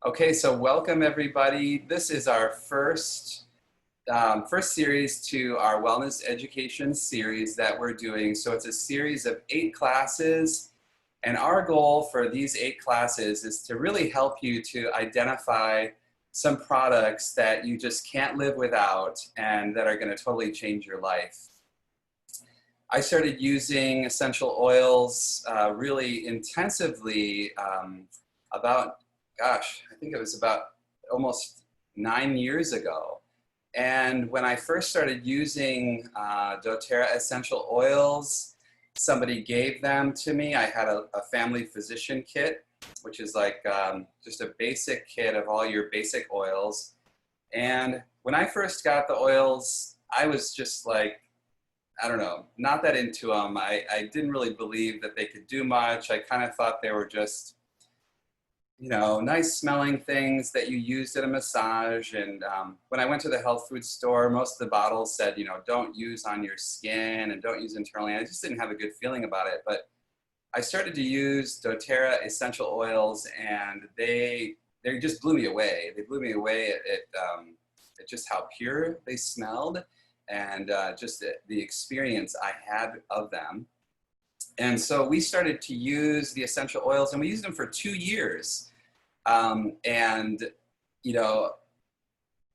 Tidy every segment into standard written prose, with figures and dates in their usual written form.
Okay, so welcome everybody. This is our first series to our wellness education series that we're doing. So it's a series of 8 classes, and our goal for these 8 classes is to really help you to identify some products that you just can't live without and that are going to totally change your life. I started using essential oils really intensively about, gosh, I think it was about almost 9 years ago. And when I first started using doTERRA essential oils, somebody gave them to me. I had a family physician kit, which is like just a basic kit of all your basic oils. And when I first got the oils, I was just like, I don't know, not that into them. I didn't really believe that they could do much. I kind of thought they were just, nice smelling things that you used at a massage. And when I went to the health food store, most of the bottles said, don't use on your skin and don't use internally. I just didn't have a good feeling about it. But I started to use doTERRA essential oils, and they just blew me away. They blew me away at just how pure they smelled, and just the experience I had of them. And so we started to use the essential oils, and we used them for 2 years. And,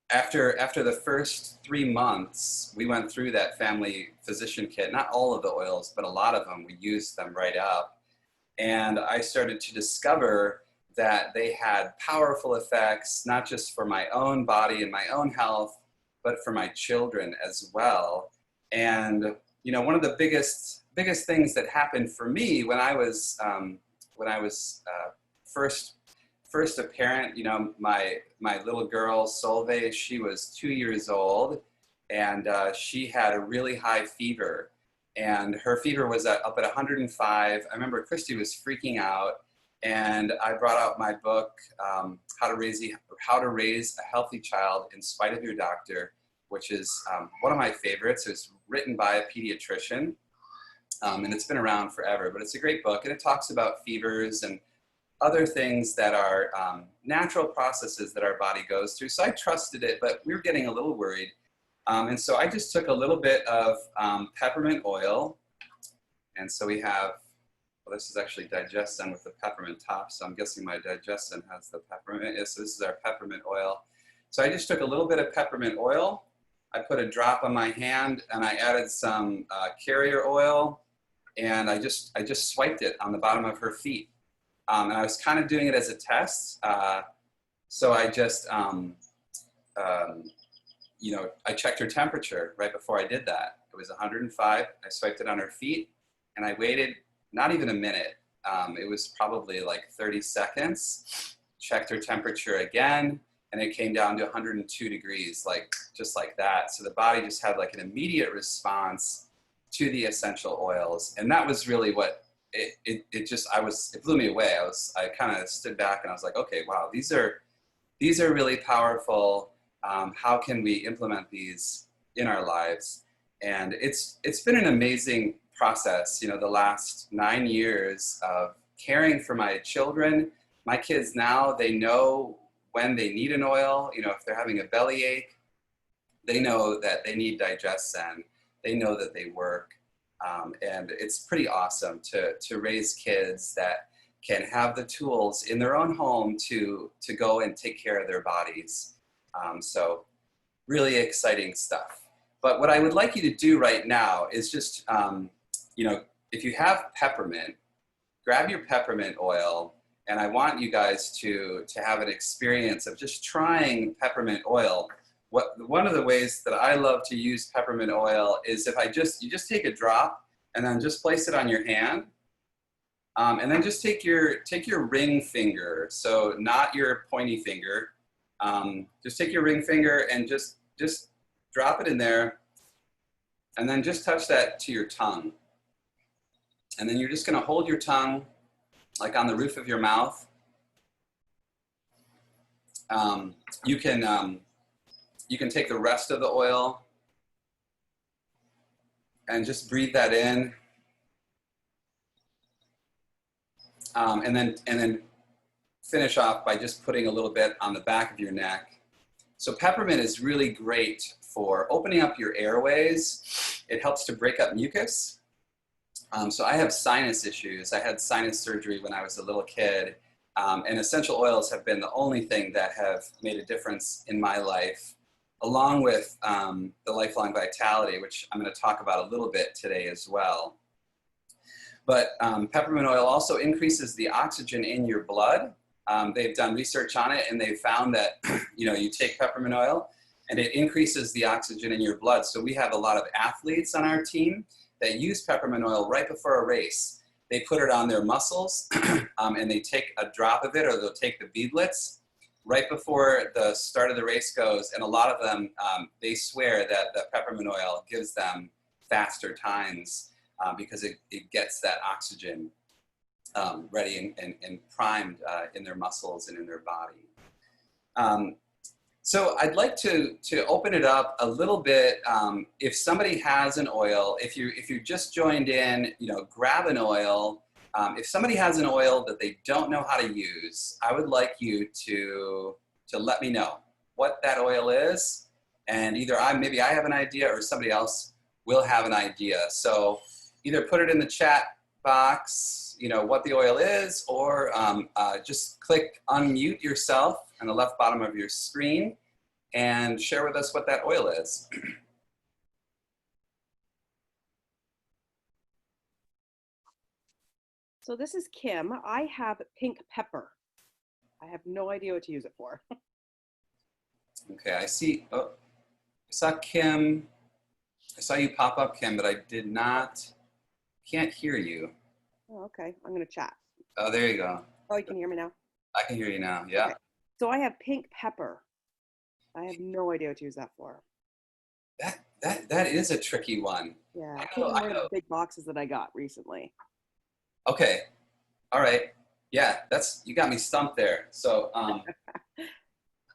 after the first 3 months, we went through that family physician kit, not all of the oils, but a lot of them, we used them right up. And I started to discover that they had powerful effects, not just for my own body and my own health, but for my children as well. And one of the biggest things that happened for me when I was first a parent, my little girl Solveig, she was 2 years old, and she had a really high fever, and her fever was up at 105. I remember Christy was freaking out, and I brought out my book, How to Raise a Healthy Child in Spite of Your Doctor, which is one of my favorites. It was written by a pediatrician, and it's been around forever, but it's a great book, and it talks about fevers and other things that are natural processes that our body goes through. So I trusted it, but we were getting a little worried. And so I just took a little bit of peppermint oil. And so we have, well, this is actually Digestin with the peppermint top. So I'm guessing my Digestin has the peppermint. Yes, so this is our peppermint oil. So I just took a little bit of peppermint oil. I put a drop on my hand, and I added some carrier oil, and I just swiped it on the bottom of her feet. And I was kind of doing it as a test. So I just, I checked her temperature right before I did that. It was 105. I swiped it on her feet, and I waited not even a minute. It was probably like 30 seconds. Checked her temperature again, and it came down to 102 degrees, just like that. So the body just had like an immediate response to the essential oils. And that was really what it blew me away. I kind of stood back and I was like, okay, wow, these are really powerful. How can we implement these in our lives? And it's been an amazing process, the last 9 years of caring for my children. My kids now, they know when they need an oil. If they're having a bellyache, they know that they need Digestin. They know that they work. And it's pretty awesome to raise kids that can have the tools in their own home to go and take care of their bodies. So really exciting stuff. But what I would like you to do right now is just, if you have peppermint, grab your peppermint oil, and I want you guys to have an experience of just trying peppermint oil. One of the ways that I love to use peppermint oil is if you just take a drop and then just place it on your hand, and then just take your ring finger, so not your pointy finger. Just take your ring finger and just drop it in there, and then just touch that to your tongue. And then you're just going to hold your tongue like on the roof of your mouth. You can take the rest of the oil and just breathe that in, and then finish off by just putting a little bit on the back of your neck. So peppermint is really great for opening up your airways. It helps to break up mucus. So I have sinus issues. I had sinus surgery when I was a little kid, and essential oils have been the only thing that have made a difference in my life, along with the Lifelong Vitality, which I'm going to talk about a little bit today as well. But peppermint oil also increases the oxygen in your blood. They've done research on it, and they've found that you take peppermint oil and it increases the oxygen in your blood. So we have a lot of athletes on our team that use peppermint oil right before a race. They put it on their muscles and they take a drop of it, or they'll take the beadlets right before the start of the race goes. And a lot of them, they swear that the peppermint oil gives them faster times because it gets that oxygen ready and primed in their muscles and in their body. So I'd like to open it up a little bit. If somebody has an oil, if you just joined in, grab an oil. If somebody has an oil that they don't know how to use, I would like you to let me know what that oil is, and either maybe I have an idea or somebody else will have an idea. So either put it in the chat box, what the oil is, or just click unmute yourself on the left bottom of your screen and share with us what that oil is. So this is Kim. I have pink pepper. I have no idea what to use it for. Okay, I saw Kim. I saw you pop up, Kim, but I can't hear you. Oh, okay, I'm gonna chat. Oh, there you go. Oh, you can hear me now? I can hear you now, yeah. Okay. So I have pink pepper. I have no idea what to use that for. That is a tricky one. Yeah, I can't remember the big boxes that I got recently. Okay, all right. Yeah, you got me stumped there. So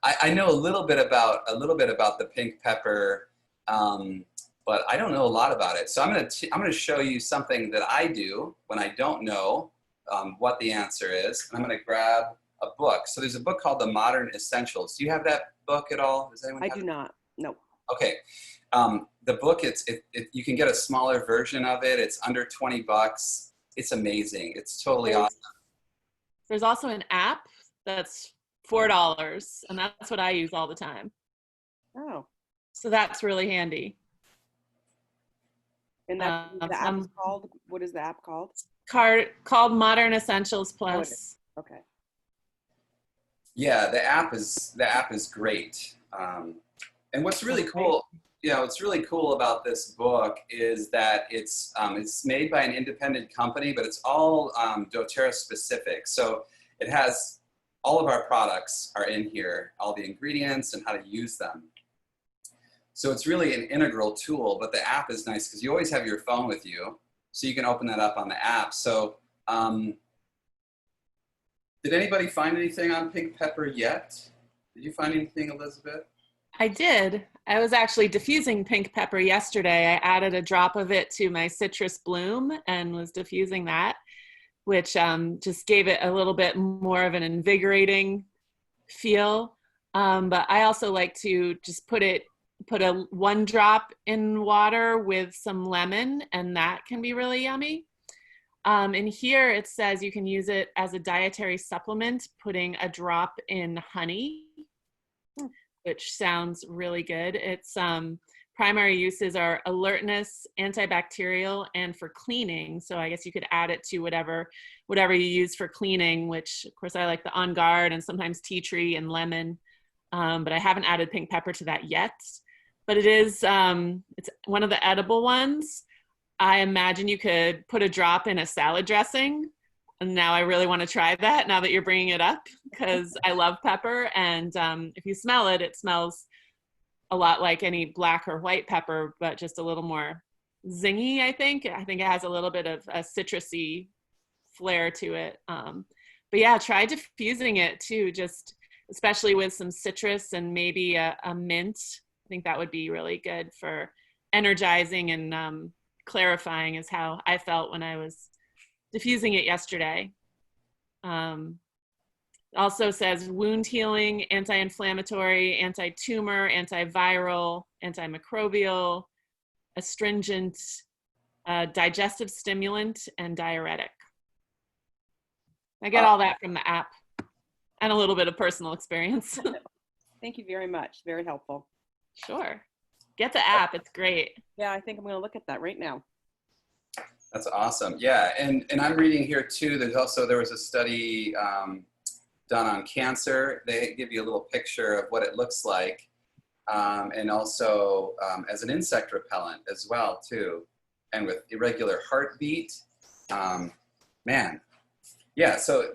I know a little bit about the pink pepper, but I don't know a lot about it. So I'm gonna show you something that I do when I don't know what the answer is. And I'm gonna grab a book. So there's a book called The Modern Essentials. Do you have that book at all? Does anyone? I do not. No. Okay. The book, you can get a smaller version of it. It's under 20 bucks. It's amazing. It's totally awesome. There's also an app that's $4, and that's what I use all the time. Oh. So that's really handy. And that's the app's called? What is the app called? Called Modern Essentials Plus. Oh, okay. Yeah, the app is great. And what's really cool, what's really cool about this book is that it's made by an independent company, but it's all doTERRA specific. So it has all of our products are in here, all the ingredients and how to use them. So it's really an integral tool, but the app is nice because you always have your phone with you, so you can open that up on the app. So did anybody find anything on pink pepper yet? Did you find anything, Elizabeth? I did. I was actually diffusing pink pepper yesterday. I added a drop of it to my citrus bloom and was diffusing that, which just gave it a little bit more of an invigorating feel. But I also like to just put one drop in water with some lemon, and that can be really yummy. And here it says you can use it as a dietary supplement, putting a drop in honey, which sounds really good. Its primary uses are alertness, antibacterial, and for cleaning. So I guess you could add it to whatever you use for cleaning, which of course I like the On Guard and sometimes tea tree and lemon. But I haven't added pink pepper to that yet. But it's one of the edible ones. I imagine you could put a drop in a salad dressing. And now I really want to try that now that you're bringing it up, because I love pepper. And if you smell it, it smells a lot like any black or white pepper, but just a little more zingy, I think. I think it has a little bit of a citrusy flair to it. But yeah, try diffusing it too, just especially with some citrus and maybe a mint. I think that would be really good for energizing and clarifying, is how I felt when I was diffusing it yesterday. It also says wound healing, anti-inflammatory, anti-tumor, antiviral, antimicrobial, astringent, digestive stimulant, and diuretic. I get all that from the app and a little bit of personal experience. Thank you very much. Very helpful. Sure. Get the app. It's great. Yeah, I think I'm going to look at that right now. That's awesome. Yeah, and I'm reading here too. There was a study done on cancer. They give you a little picture of what it looks like, and also as an insect repellent as well too, and with irregular heartbeat. Man, yeah. So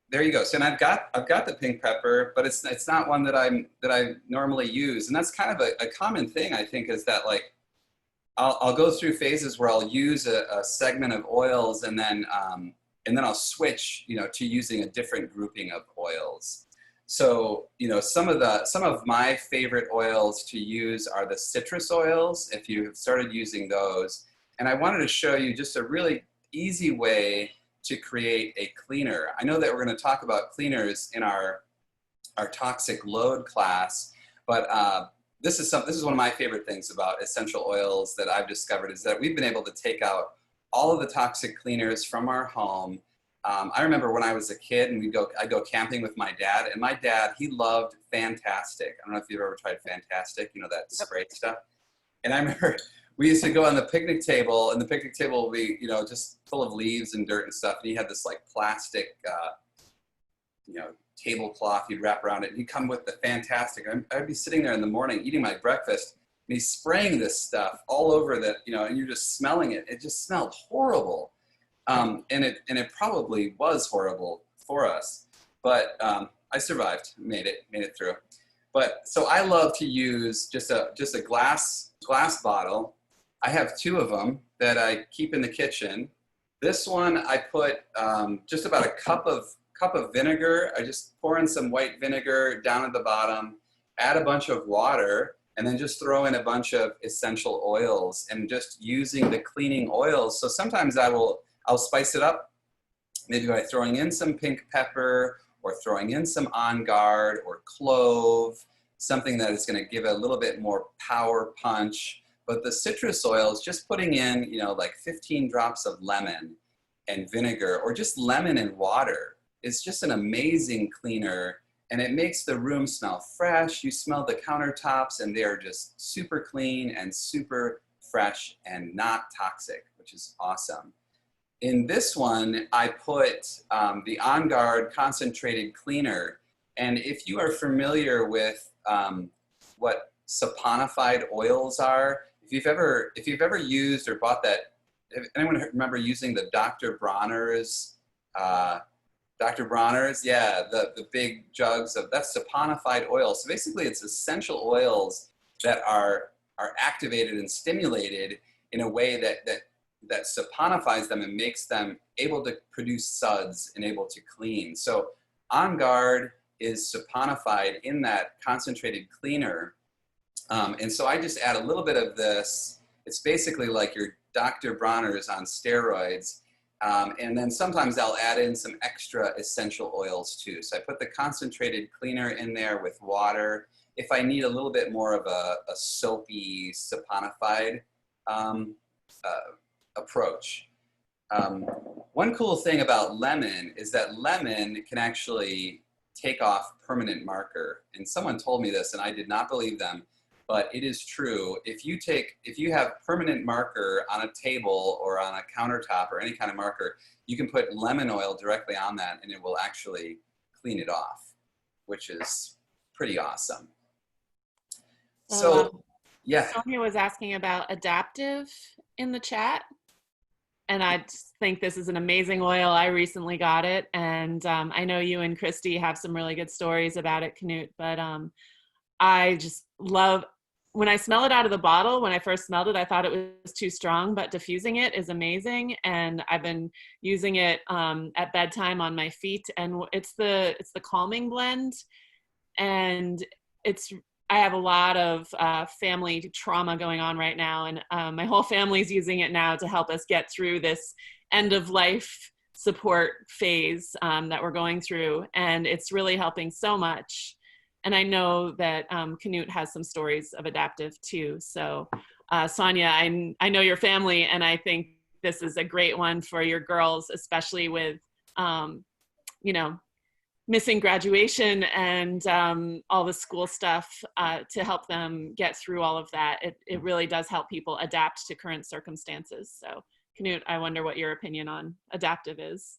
there you go. So and I've got the pink pepper, but it's not one that I normally use, and that's kind of a common thing I think is that like I'll go through phases where I'll use a segment of oils and then I'll switch, to using a different grouping of oils. So, some of my favorite oils to use are the citrus oils, if you've started using those. And I wanted to show you just a really easy way to create a cleaner. I know that we're going to talk about cleaners in our toxic load class, but this is one of my favorite things about essential oils that I've discovered is that we've been able to take out all of the toxic cleaners from our home. I remember when I was a kid and I'd go camping with my dad, and my dad, he loved Fantastic. I don't know if you've ever tried Fantastic, that spray stuff. And I remember we used to go on the picnic table, and the picnic table would be, just full of leaves and dirt and stuff. And he had this like plastic, tablecloth he'd wrap around it, and he'd come with the Fantastic. I'd be sitting there in the morning eating my breakfast, and he's spraying this stuff all over that, and you're just smelling it. It just smelled horrible. And it probably was horrible for us, but I survived, made it through. But so I love to use just a glass bottle. I have 2 of them that I keep in the kitchen. This one I put just about a cup of vinegar. I just pour in some white vinegar down at the bottom, add a bunch of water, and then just throw in a bunch of essential oils and just using the cleaning oils. So sometimes I'll spice it up, maybe by throwing in some pink pepper or throwing in some On Guard or clove, something that is going to give a little bit more power punch. But the citrus oils, just putting in, like 15 drops of lemon and vinegar or just lemon and water is just an amazing cleaner, and it makes the room smell fresh. You smell the countertops and they're just super clean and super fresh and not toxic, which is awesome. In this one, I put the On Guard concentrated cleaner. And if you are familiar with what saponified oils are, if you've ever used or bought that, anyone remember using the Dr. Bronner's? Yeah, the big jugs of that's saponified oil. So basically, it's essential oils that are activated and stimulated in a way that saponifies them and makes them able to produce suds and able to clean. So On Guard is saponified in that concentrated cleaner. And so I just add a little bit of this. It's basically like your Dr. Bronner's on steroids. And then sometimes I'll add in some extra essential oils too. So I put the concentrated cleaner in there with water. If I need a little bit more of a soapy, saponified approach. One cool thing about lemon is that lemon can actually take off permanent marker. And someone told me this and I did not believe them, but it is true. If you have permanent marker on a table or on a countertop or any kind of marker, you can put lemon oil directly on that and it will actually clean it off, which is pretty awesome. So, yeah. Sonia was asking about Adaptive in the chat. And I just think this is an amazing oil. I recently got it. And I know you and Christy have some really good stories about it, Knut. But I just love, when I smell it out of the bottle, when I first smelled it, I thought it was too strong. But diffusing it is amazing. And I've been using it at bedtime on my feet. And it's the calming blend. And I have a lot of family trauma going on right now, and my whole family's using it now to help us get through this end of life support phase that we're going through, and it's really helping so much. And I know that Canute has some stories of adaptive too. So Sonia, I know your family, and I think this is a great one for your girls, especially with, you know, missing graduation and all the school stuff to help them get through all of that. It really does help people adapt to current circumstances. So Canute, I wonder what your opinion on adaptive is.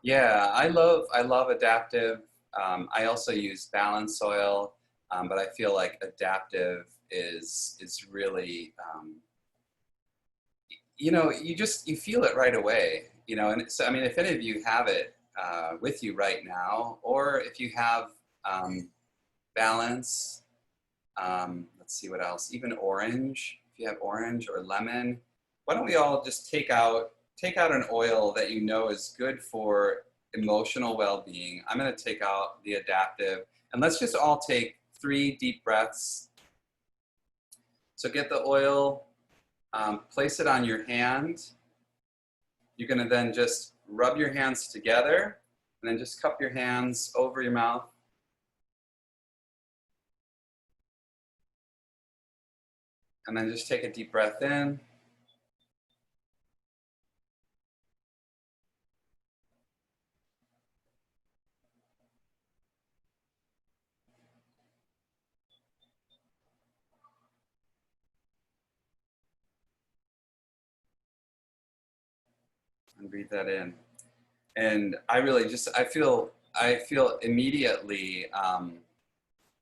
Yeah, I love adaptive. I also use balance soil, but I feel like adaptive is really, you know, you feel it right away, you know. And so, I mean, if any of you have it with you right now, or if you have balance, let's see what else, even orange, if you have orange or lemon, why don't we all just take out an oil that you know is good for emotional well-being. I'm going to take out the adaptive, and let's just all take 3 deep breaths. So get the oil, place it on your hand. You're going to then just rub your hands together, and then just cup your hands over your mouth. And then just take a deep breath in. And breathe that in. And I really I feel immediately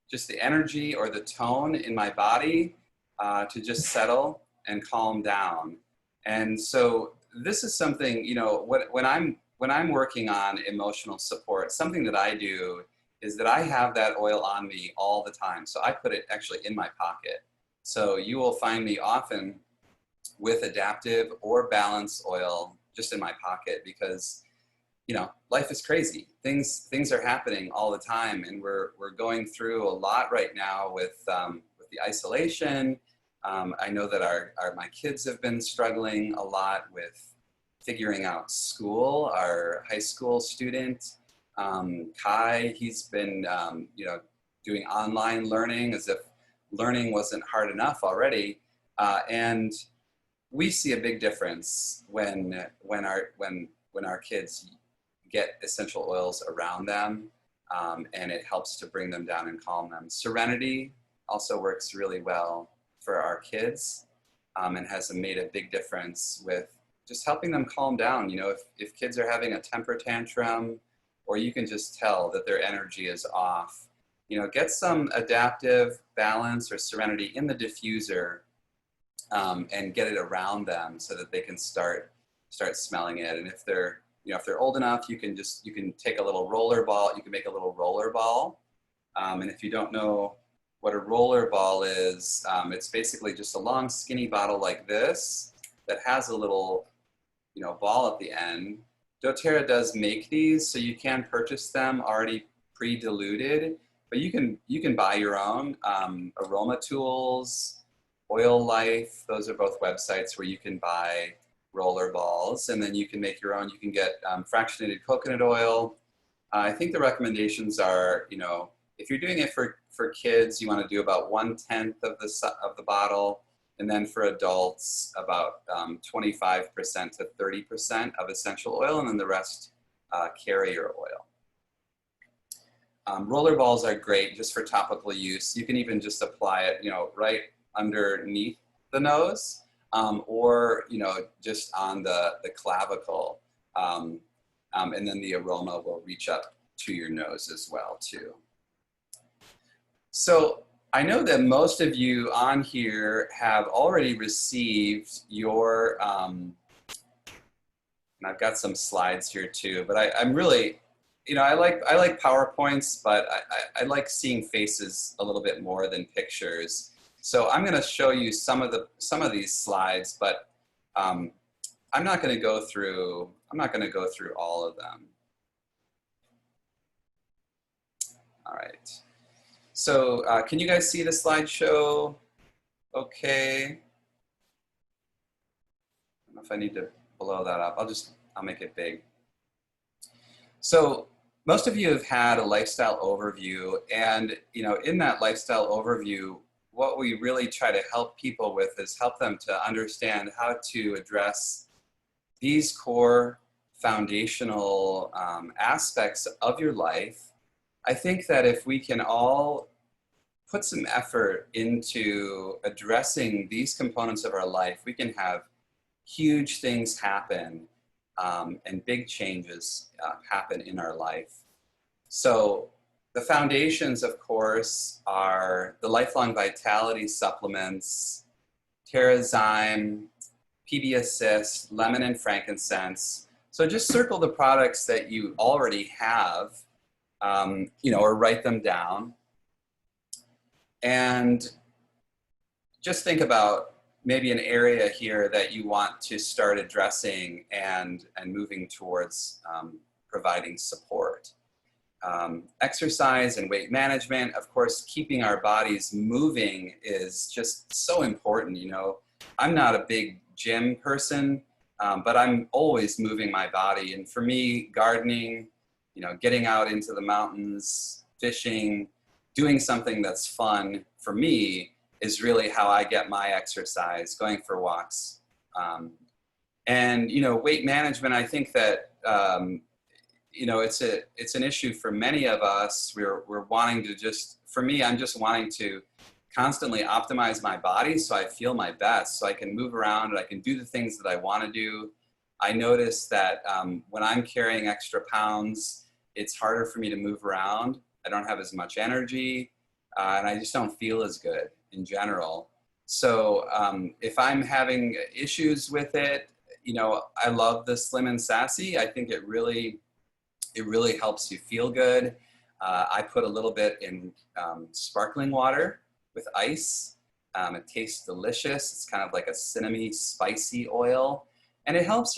just the energy or the tone in my body to just settle and calm down. And so this is something, you know, when I'm working on emotional support, something that I do is that I have that oil on me all the time. So I put it actually in my pocket. So you will find me often with adaptive or balance oil just in my pocket, because, you know, life is crazy. Things are happening all the time, and we're going through a lot right now with the isolation. I know that my kids have been struggling a lot with figuring out school. Our high school student, Kai, he's been you know, doing online learning as if learning wasn't hard enough already, and we see a big difference when our kids get essential oils around them, and it helps to bring them down and calm them. Serenity also works really well for our kids, and has made a big difference with just helping them calm down. You know, if kids are having a temper tantrum, or you can just tell that their energy is off, you know, get some adaptive balance or serenity in the diffuser, and get it around them so that they can start smelling it. And if they're old enough, you can take a little roller ball. You can make a little roller ball. And if you don't know what a roller ball is, it's basically just a long skinny bottle like this that has a little, you know, ball at the end. doTERRA does make these, so you can purchase them already pre-diluted, but you can buy your own. Aroma Tools, Oil Life, those are both websites where you can buy roller balls, and then you can make your own. You can get fractionated coconut oil. I think the recommendations are, you know, if you're doing it for kids, you want to do about 1/10 of the bottle, and then for adults, about 25% to 30% of essential oil, and then the rest carrier oil. Roller balls are great just for topical use. You can even just apply it, you know, right underneath the nose, or, you know, just on the clavicle, and then the aroma will reach up to your nose as well too. So I know that most of you on here have already received your, and I've got some slides here too, but I'm really, you know, I like PowerPoints, but I like seeing faces a little bit more than pictures. So I'm going to show you some of these slides, but I'm not going to go through all of them. All right. So can you guys see the slideshow? Okay. I don't know if I need to blow that up. I'll just I'll make it big. So most of you have had a lifestyle overview, and in that lifestyle overview, what we really try to help people with is help them to understand how to address these core foundational aspects of your life. I think that if we can all put some effort into addressing these components of our life, we can have huge things happen and big changes happen in our life. So the foundations, of course, are the Lifelong Vitality supplements, Terrazyme, PB Assist, lemon and frankincense. So just circle the products that you already have, or write them down. And just think about maybe an area here that you want to start addressing and moving towards providing support. Exercise and weight management, of course, keeping our bodies moving is just so important. I'm not a big gym person, but I'm always moving my body. And for me, gardening, getting out into the mountains, fishing, doing something that's fun for me is really how I get my exercise, going for walks. And weight management, I think that it's an issue for many of us. We're wanting to for me, I'm just wanting to constantly optimize my body so I feel my best, so I can move around and I can do the things that I want to do. I notice that when I'm carrying extra pounds, it's harder for me to move around. I don't have as much energy, and I just don't feel as good in general. So if I'm having issues with it, I love the Slim and Sassy. I think it really helps you feel good. I put a little bit in sparkling water with ice. It tastes delicious. It's kind of like a cinnamony, spicy oil. And it helps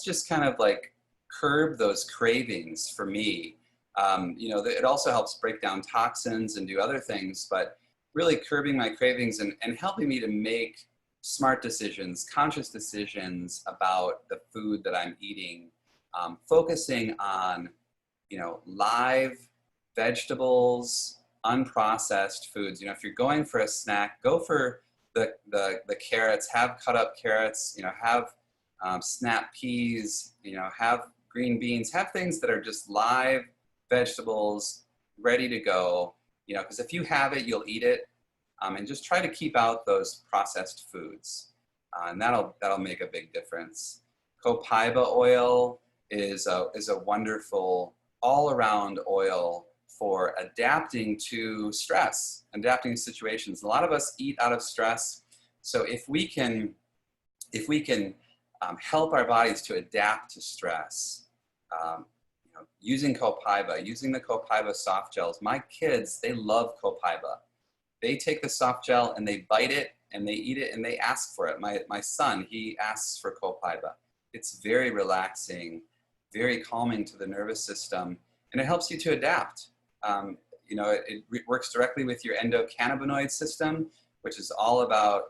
just kind of like curb those cravings for me. It also helps break down toxins and do other things, but really curbing my cravings and helping me to make smart decisions, conscious decisions about the food that I'm eating, focusing on, live vegetables, unprocessed foods. If you're going for a snack, go for the carrots, have cut up carrots, have snap peas, have green beans, have things that are just live vegetables ready to go, because if you have it, you'll eat it. And just try to keep out those processed foods. And that'll make a big difference. Copaiba oil is a wonderful all-around oil for adapting to stress, adapting to situations. A lot of us eat out of stress. So if we can help our bodies to adapt to stress, using Copaiba, using the Copaiba soft gels. My kids, they love Copaiba. They take the soft gel and they bite it and they eat it and they ask for it. My son, he asks for Copaiba. It's very relaxing, very calming to the nervous system, and it helps you to adapt. It works directly with your endocannabinoid system, which is all about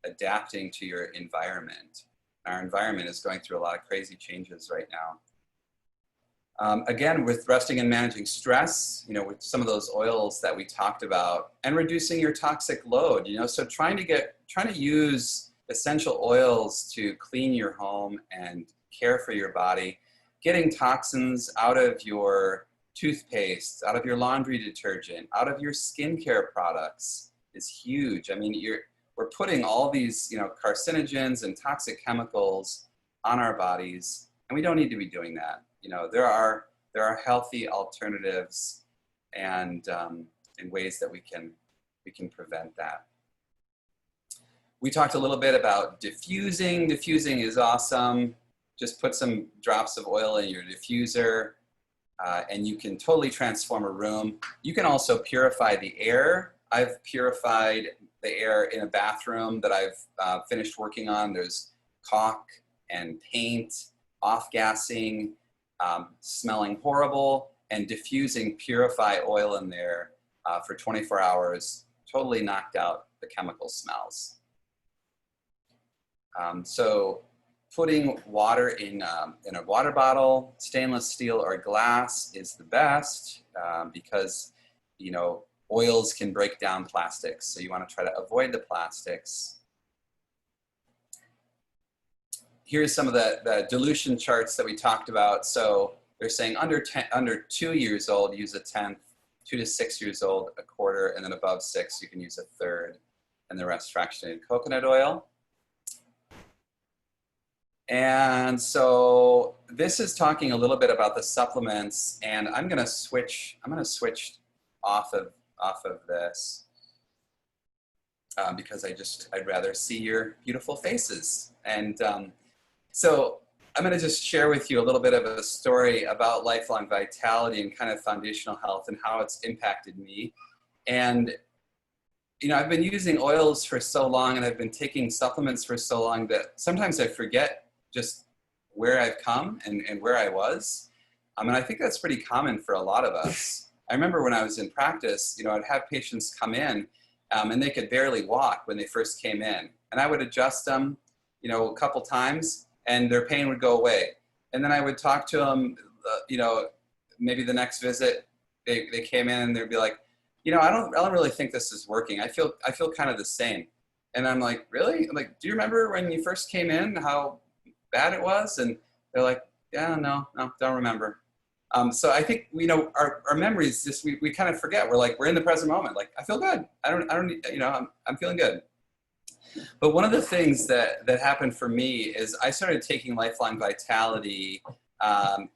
adapting to your environment. Our environment is going through a lot of crazy changes right now. Again, with resting and managing stress, with some of those oils that we talked about, and reducing your toxic load, so trying to use essential oils to clean your home and care for your body, getting toxins out of your toothpaste, out of your laundry detergent, out of your skincare products is huge. I mean, we're putting all these, carcinogens and toxic chemicals on our bodies, and we don't need to be doing that. There are healthy alternatives and in ways that we can prevent that. We talked a little bit about diffusing. Diffusing is awesome. Just put some drops of oil in your diffuser and you can totally transform a room. You can also purify the air. I've purified the air in a bathroom that I've finished working on. There's caulk and paint, off-gassing, smelling horrible, and diffusing purify oil in there for 24 hours, totally knocked out the chemical smells. So putting water in a water bottle, stainless steel or glass is the best because, you know, oils can break down plastics. So you want to try to avoid the plastics. Here's some of the dilution charts that we talked about. So they're saying under 2 years old, use a tenth, 2 to 6 years old, a quarter, and then above 6, you can use a third, and the rest fractionated coconut oil. And so this is talking a little bit about the supplements, and I'm gonna switch off of this because I'd rather see your beautiful faces. And so I'm gonna just share with you a little bit of a story about lifelong vitality and kind of foundational health and how it's impacted me. And you know, I've been using oils for so long and I've been taking supplements for so long that sometimes I forget just where I've come and where I was. And I think that's pretty common for a lot of us. I remember when I was in practice, you know, I'd have patients come in and they could barely walk when they first came in. And I would adjust them, you know, a couple times and their pain would go away. And then I would talk to them, you know, maybe the next visit, they came in and they'd be like, you know, I don't really think this is working. I feel kind of the same. And I'm like, really? I'm like, do you remember when you first came in, how bad it was? And they're like, yeah, no, don't remember. So I think, you know, our memories just, we kind of forget. We're like, we're in the present moment. Like, I feel good. I don't, you know, I'm feeling good. But one of the things that happened for me is I started taking Lifelong Vitality,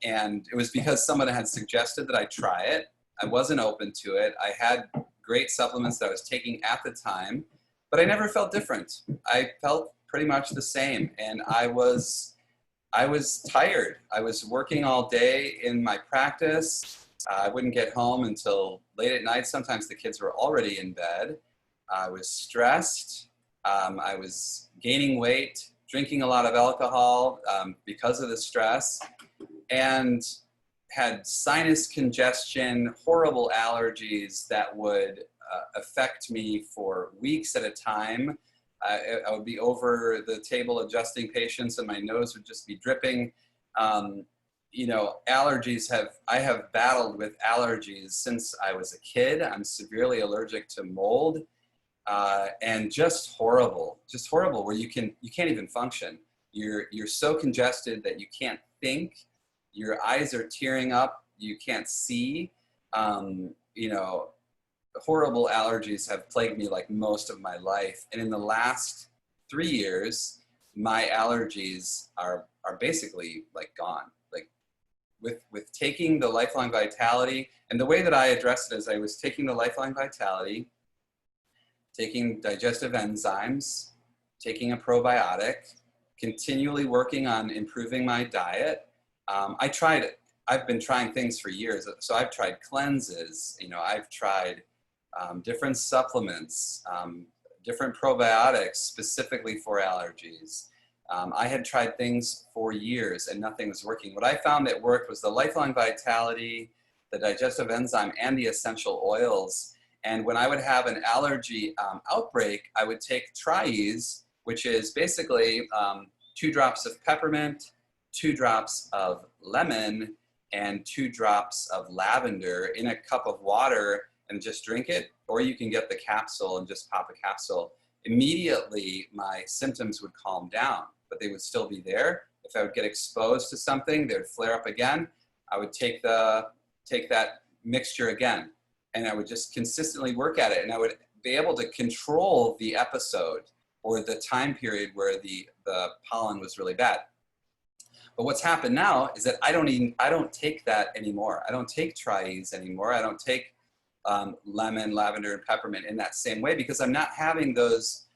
and it was because someone had suggested that I try it. I wasn't open to it. I had great supplements that I was taking at the time, but I never felt different. I felt pretty much the same, and I was tired. I was working all day in my practice. I wouldn't get home until late at night. Sometimes the kids were already in bed. I was stressed. I was gaining weight, drinking a lot of alcohol because of the stress, and had sinus congestion, horrible allergies that would affect me for weeks at a time. I would be over the table adjusting patients and my nose would just be dripping. You know, I have battled with allergies since I was a kid. I'm severely allergic to mold, and just horrible where you can't even function. You're so congested that you can't think. Your eyes are tearing up. You can't see. You know, horrible allergies have plagued me like most of my life. And in the last 3 years, my allergies are basically like gone. Like with taking the Lifelong Vitality, and the way that I addressed it is I was taking the Lifelong Vitality, taking digestive enzymes, taking a probiotic, continually working on improving my diet. I've been trying things for years. So I've tried cleanses, you know, I've tried different supplements, different probiotics specifically for allergies. I had tried things for years and nothing was working. What I found that worked was the Lifelong Vitality, the digestive enzyme, and the essential oils. And when I would have an allergy outbreak, I would take Tri-Ease, which is basically 2 drops of peppermint, 2 drops of lemon, and 2 drops of lavender in a cup of water and just drink it. Or you can get the capsule and just pop a capsule. Immediately, my symptoms would calm down, but they would still be there. If I would get exposed to something, they would flare up again. I would take that mixture again, and I would just consistently work at it, and I would be able to control the episode or the time period where the pollen was really bad. But what's happened now is that I don't take that anymore. I don't take Tri-Ease anymore. I don't take lemon, lavender, and peppermint in that same way because I'm not having those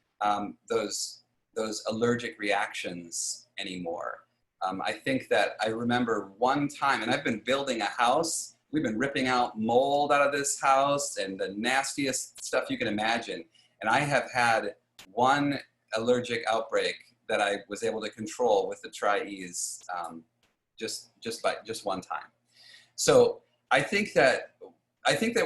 allergic reactions anymore. I think that I remember one time, and I've been building a house. We've been ripping out mold out of this house and the nastiest stuff you can imagine. And I have had one allergic outbreak that I was able to control with the Tri-Ease just one time. So I think that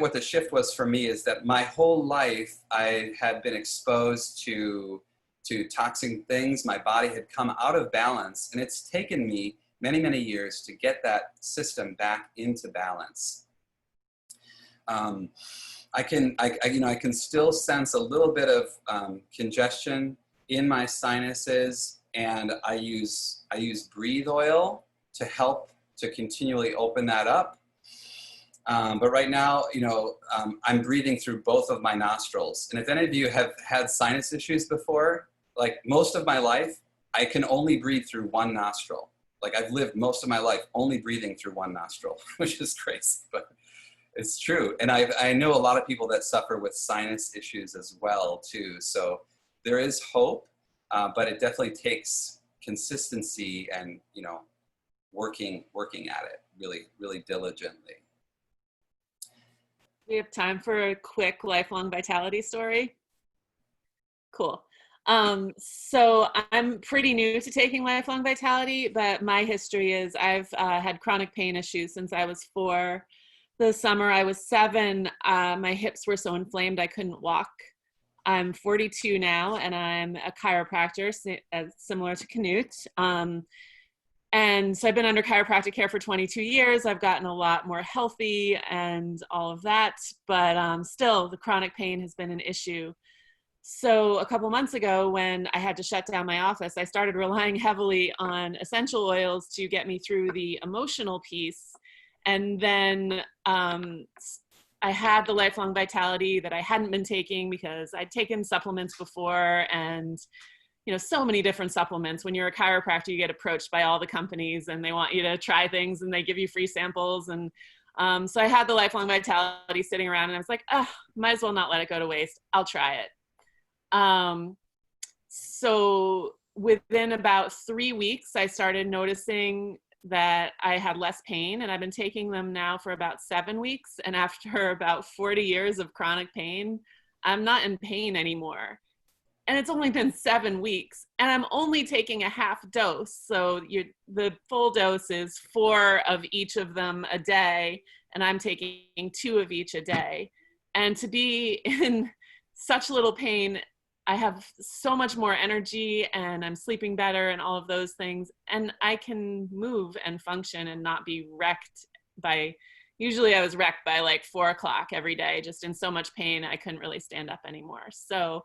what the shift was for me is that my whole life I had been exposed to to toxic things. My body had come out of balance, and it's taken me many, many years to get that system back into balance. I can still sense a little bit of congestion in my sinuses, and I use breathe oil to help to continually open that up. But right now, I'm breathing through both of my nostrils. And if any of you have had sinus issues before, like most of my life, I can only breathe through one nostril. Like I've lived most of my life only breathing through one nostril, which is crazy, but it's true. And I know a lot of people that suffer with sinus issues as well too. So there is hope, but it definitely takes consistency and, working at it really, really diligently. We have time for a quick lifelong vitality story. Cool. So I'm pretty new to taking lifelong vitality, but my history is I've had chronic pain issues since I was 4. The summer I was 7, my hips were so inflamed I couldn't walk. I'm 42 now, and I'm a chiropractor, similar to Knut. And so I've been under chiropractic care for 22 years. I've gotten a lot more healthy and all of that, but still the chronic pain has been an issue. So a couple months ago, when I had to shut down my office, I started relying heavily on essential oils to get me through the emotional piece. And then I had the lifelong vitality that I hadn't been taking because I'd taken supplements before, and so many different supplements. When you're a chiropractor, you get approached by all the companies and they want you to try things and they give you free samples. And so I had the lifelong vitality sitting around and I was like, might as well not let it go to waste. I'll try it. So within about 3 weeks, I started noticing that I had less pain, and I've been taking them now for about 7 weeks. And after about 40 years of chronic pain, I'm not in pain anymore. And it's only been 7 weeks, and I'm only taking a half dose. So the full dose is 4 of each of them a day, and I'm taking 2 of each a day. And to be in such little pain, I have so much more energy, and I'm sleeping better and all of those things. And I can move and function and not be wrecked usually I was wrecked by like 4 o'clock every day, just in so much pain, I couldn't really stand up anymore. So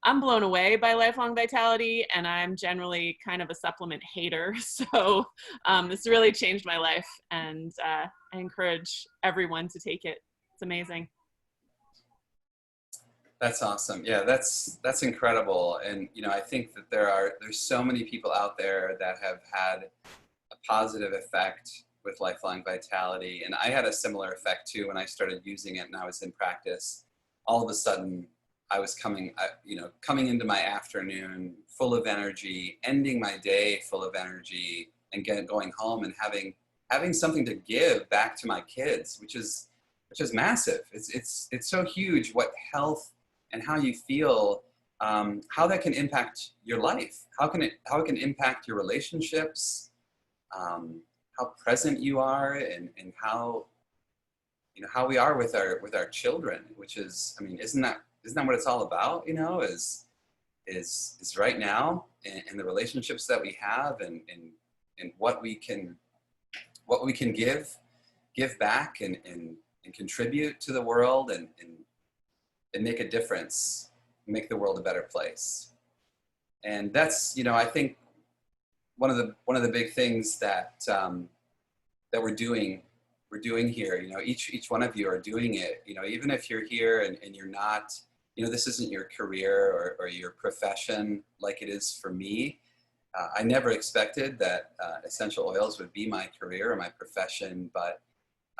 I'm blown away by lifelong vitality, and I'm generally kind of a supplement hater. So this really changed my life, and I encourage everyone to take it. It's amazing. That's awesome. Yeah, that's incredible. And I think that there's so many people out there that have had a positive effect with lifelong vitality. And I had a similar effect too when I started using it and I was in practice. All of a sudden, I was coming into my afternoon full of energy, ending my day full of energy, and going home and having something to give back to my kids, which is massive. It's so huge what health and how you feel, how that can impact your life. How it can impact your relationships, how present you are, and how how we are with our children, which is, isn't that what it's all about? Is right now, and the relationships that we have, and what we can give back and contribute to the world, and make a difference, make the world a better place. And that's, I think one of the big things that we're doing here. Each one of you are doing it. Even if you're here and you're not, this isn't your career or your profession like it is for me. I never expected that essential oils would be my career or my profession, but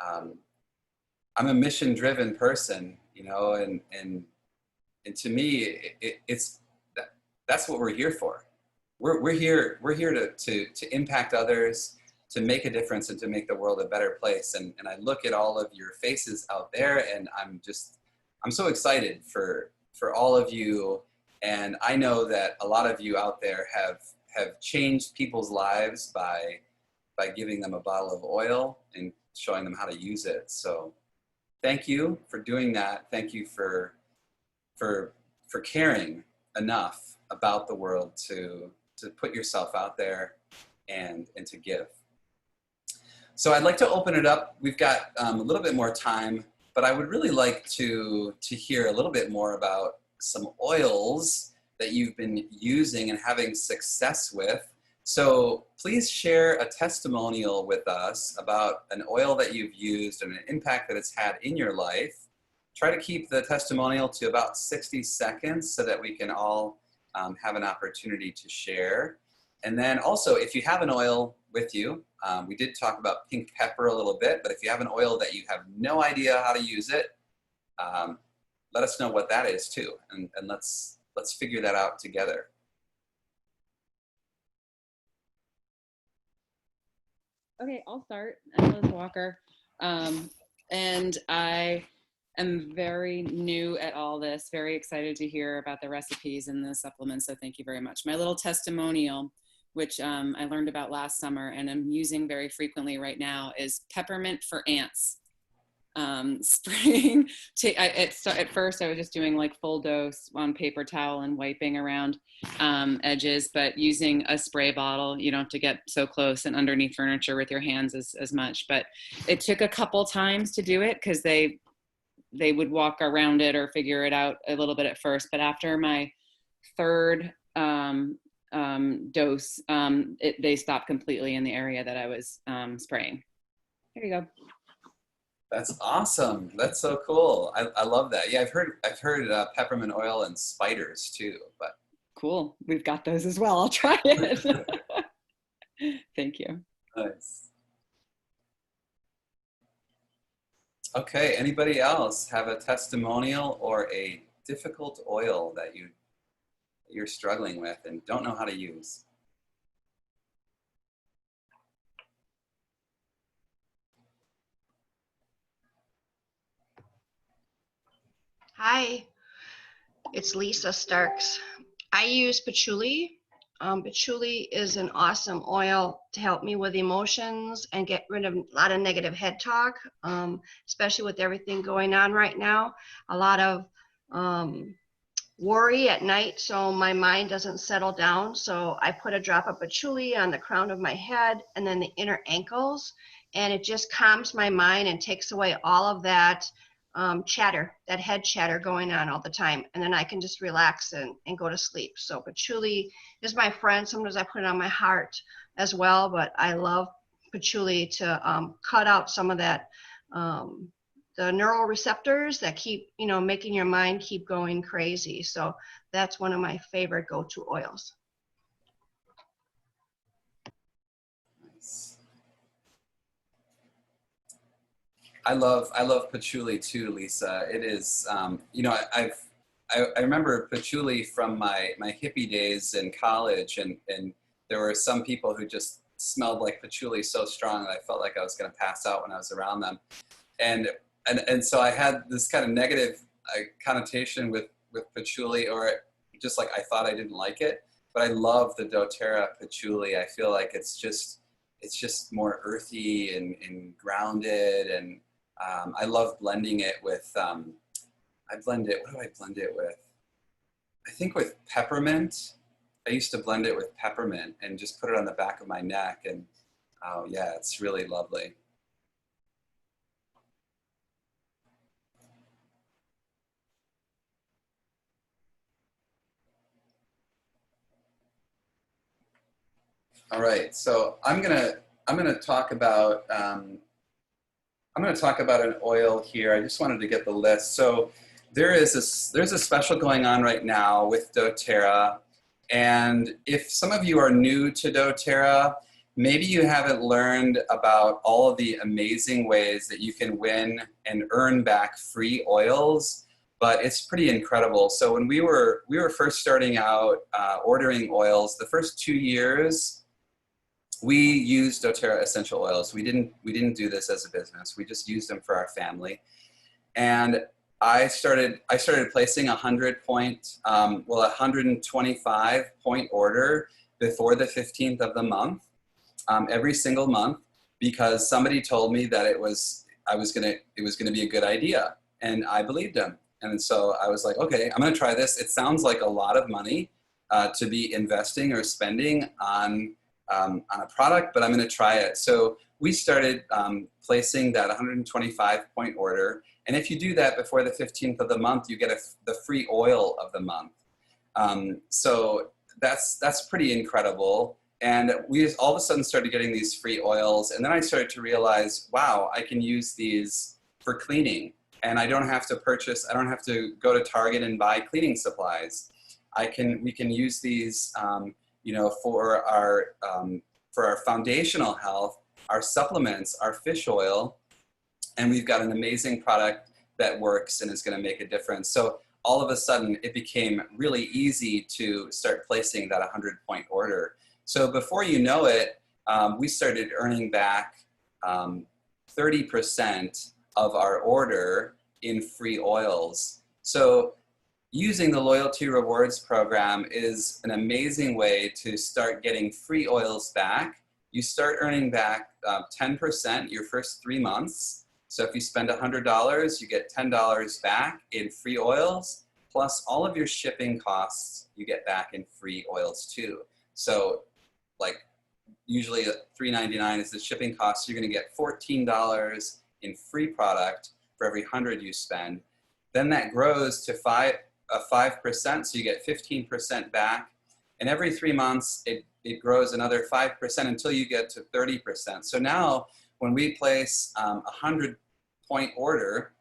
I'm a mission-driven person, and to me, that's what we're here for. We're here to impact others, to make a difference, and to make the world a better place. And I look at all of your faces out there, and I'm so excited for all of you. And I know that a lot of you out there have changed people's lives by giving them a bottle of oil and showing them how to use it. So thank you for doing that. Thank you for caring enough about the world to put yourself out there and to give. So I'd like to open it up. We've got a little bit more time, but I would really like to hear a little bit more about some oils that you've been using and having success with. So please share a testimonial with us about an oil that you've used and an impact that it's had in your life. Try to keep the testimonial to about 60 seconds so that we can all have an opportunity to share. And then also, if you have an oil with you, we did talk about pink pepper a little bit, but if you have an oil that you have no idea how to use it, let us know what that is too, and let's figure that out together. Okay, I'll start. I'm Liz Walker, and I am very new at all this, very excited to hear about the recipes and the supplements, so thank you very much. My little testimonial, which I learned about last summer and I'm using very frequently right now, is peppermint for ants. Spraying, at first I was just doing like full dose on paper towel and wiping around edges, but using a spray bottle, you don't have to get so close and underneath furniture with your hands as much. But it took a couple times to do it because they would walk around it or figure it out a little bit at first. But after my third dose, they stopped completely in the area that I was spraying. There you go. That's awesome. That's so cool. I love that. Yeah, I've heard peppermint oil and spiders too, but cool. We've got those as well. I'll try it. Thank you. Nice. Okay, anybody else have a testimonial or a difficult oil that you're struggling with and don't know how to use? Hi, it's Lisa Starks. I use patchouli. Patchouli is an awesome oil to help me with emotions and get rid of a lot of negative head talk, especially with everything going on right now. A lot of worry at night, so my mind doesn't settle down. So I put a drop of patchouli on the crown of my head and then the inner ankles, and it just calms my mind and takes away all of that chatter, that head chatter going on all the time, and then I can just relax and go to sleep. So patchouli is my friend. Sometimes I put it on my heart as well, but I love patchouli to cut out some of that the neural receptors that keep making your mind keep going crazy. So that's one of my favorite go-to oils. I love patchouli too, Lisa. It is, I remember patchouli from my hippie days in college, and there were some people who just smelled like patchouli so strong that I felt like I was going to pass out when I was around them, and so I had this kind of negative connotation with patchouli, or just like I thought I didn't like it. But I love the doTERRA patchouli. I feel like it's just more earthy and grounded, and I love blending it with, what do I blend it with? I think with peppermint. I used to blend it with peppermint and just put it on the back of my neck, and oh yeah, it's really lovely. All right, so I'm gonna talk about an oil here. I just wanted to get the list. So there's a special going on right now with doTERRA, and if some of you are new to doTERRA, maybe you haven't learned about all of the amazing ways that you can win and earn back free oils. But it's pretty incredible. So when we were first starting out ordering oils, the first 2 years, we used doTERRA essential oils. We didn't do this as a business. We just used them for our family. And I started placing 125 point order before the 15th of the month, every single month, because somebody told me that it was gonna be a good idea, and I believed them. And so I was like, okay, I'm going to try this. It sounds like a lot of money to be investing or spending on a product, but I'm going to try it. So we started placing that 125 point order. And if you do that before the 15th of the month, you get the free oil of the month. So that's pretty incredible. And we just all of a sudden started getting these free oils. And then I started to realize, wow, I can use these for cleaning. And I don't have to go to Target and buy cleaning supplies. We can use these, for our foundational health, our supplements, our fish oil, and we've got an amazing product that works and is going to make a difference. So all of a sudden, it became really easy to start placing that 100-point order. So before you know it, we started earning back 30% of our order in free oils. So using the Loyalty Rewards program is an amazing way to start getting free oils back. You start earning back 10% your first 3 months. So if you spend $100, you get $10 back in free oils, plus all of your shipping costs you get back in free oils too. So like usually $3.99 is the shipping cost. You're going to get $14 in free product for every 100 you spend. Then that grows to 5%, so you get 15% back. And every 3 months, it grows another 5% until you get to 30%. So now when we place a 100-point order,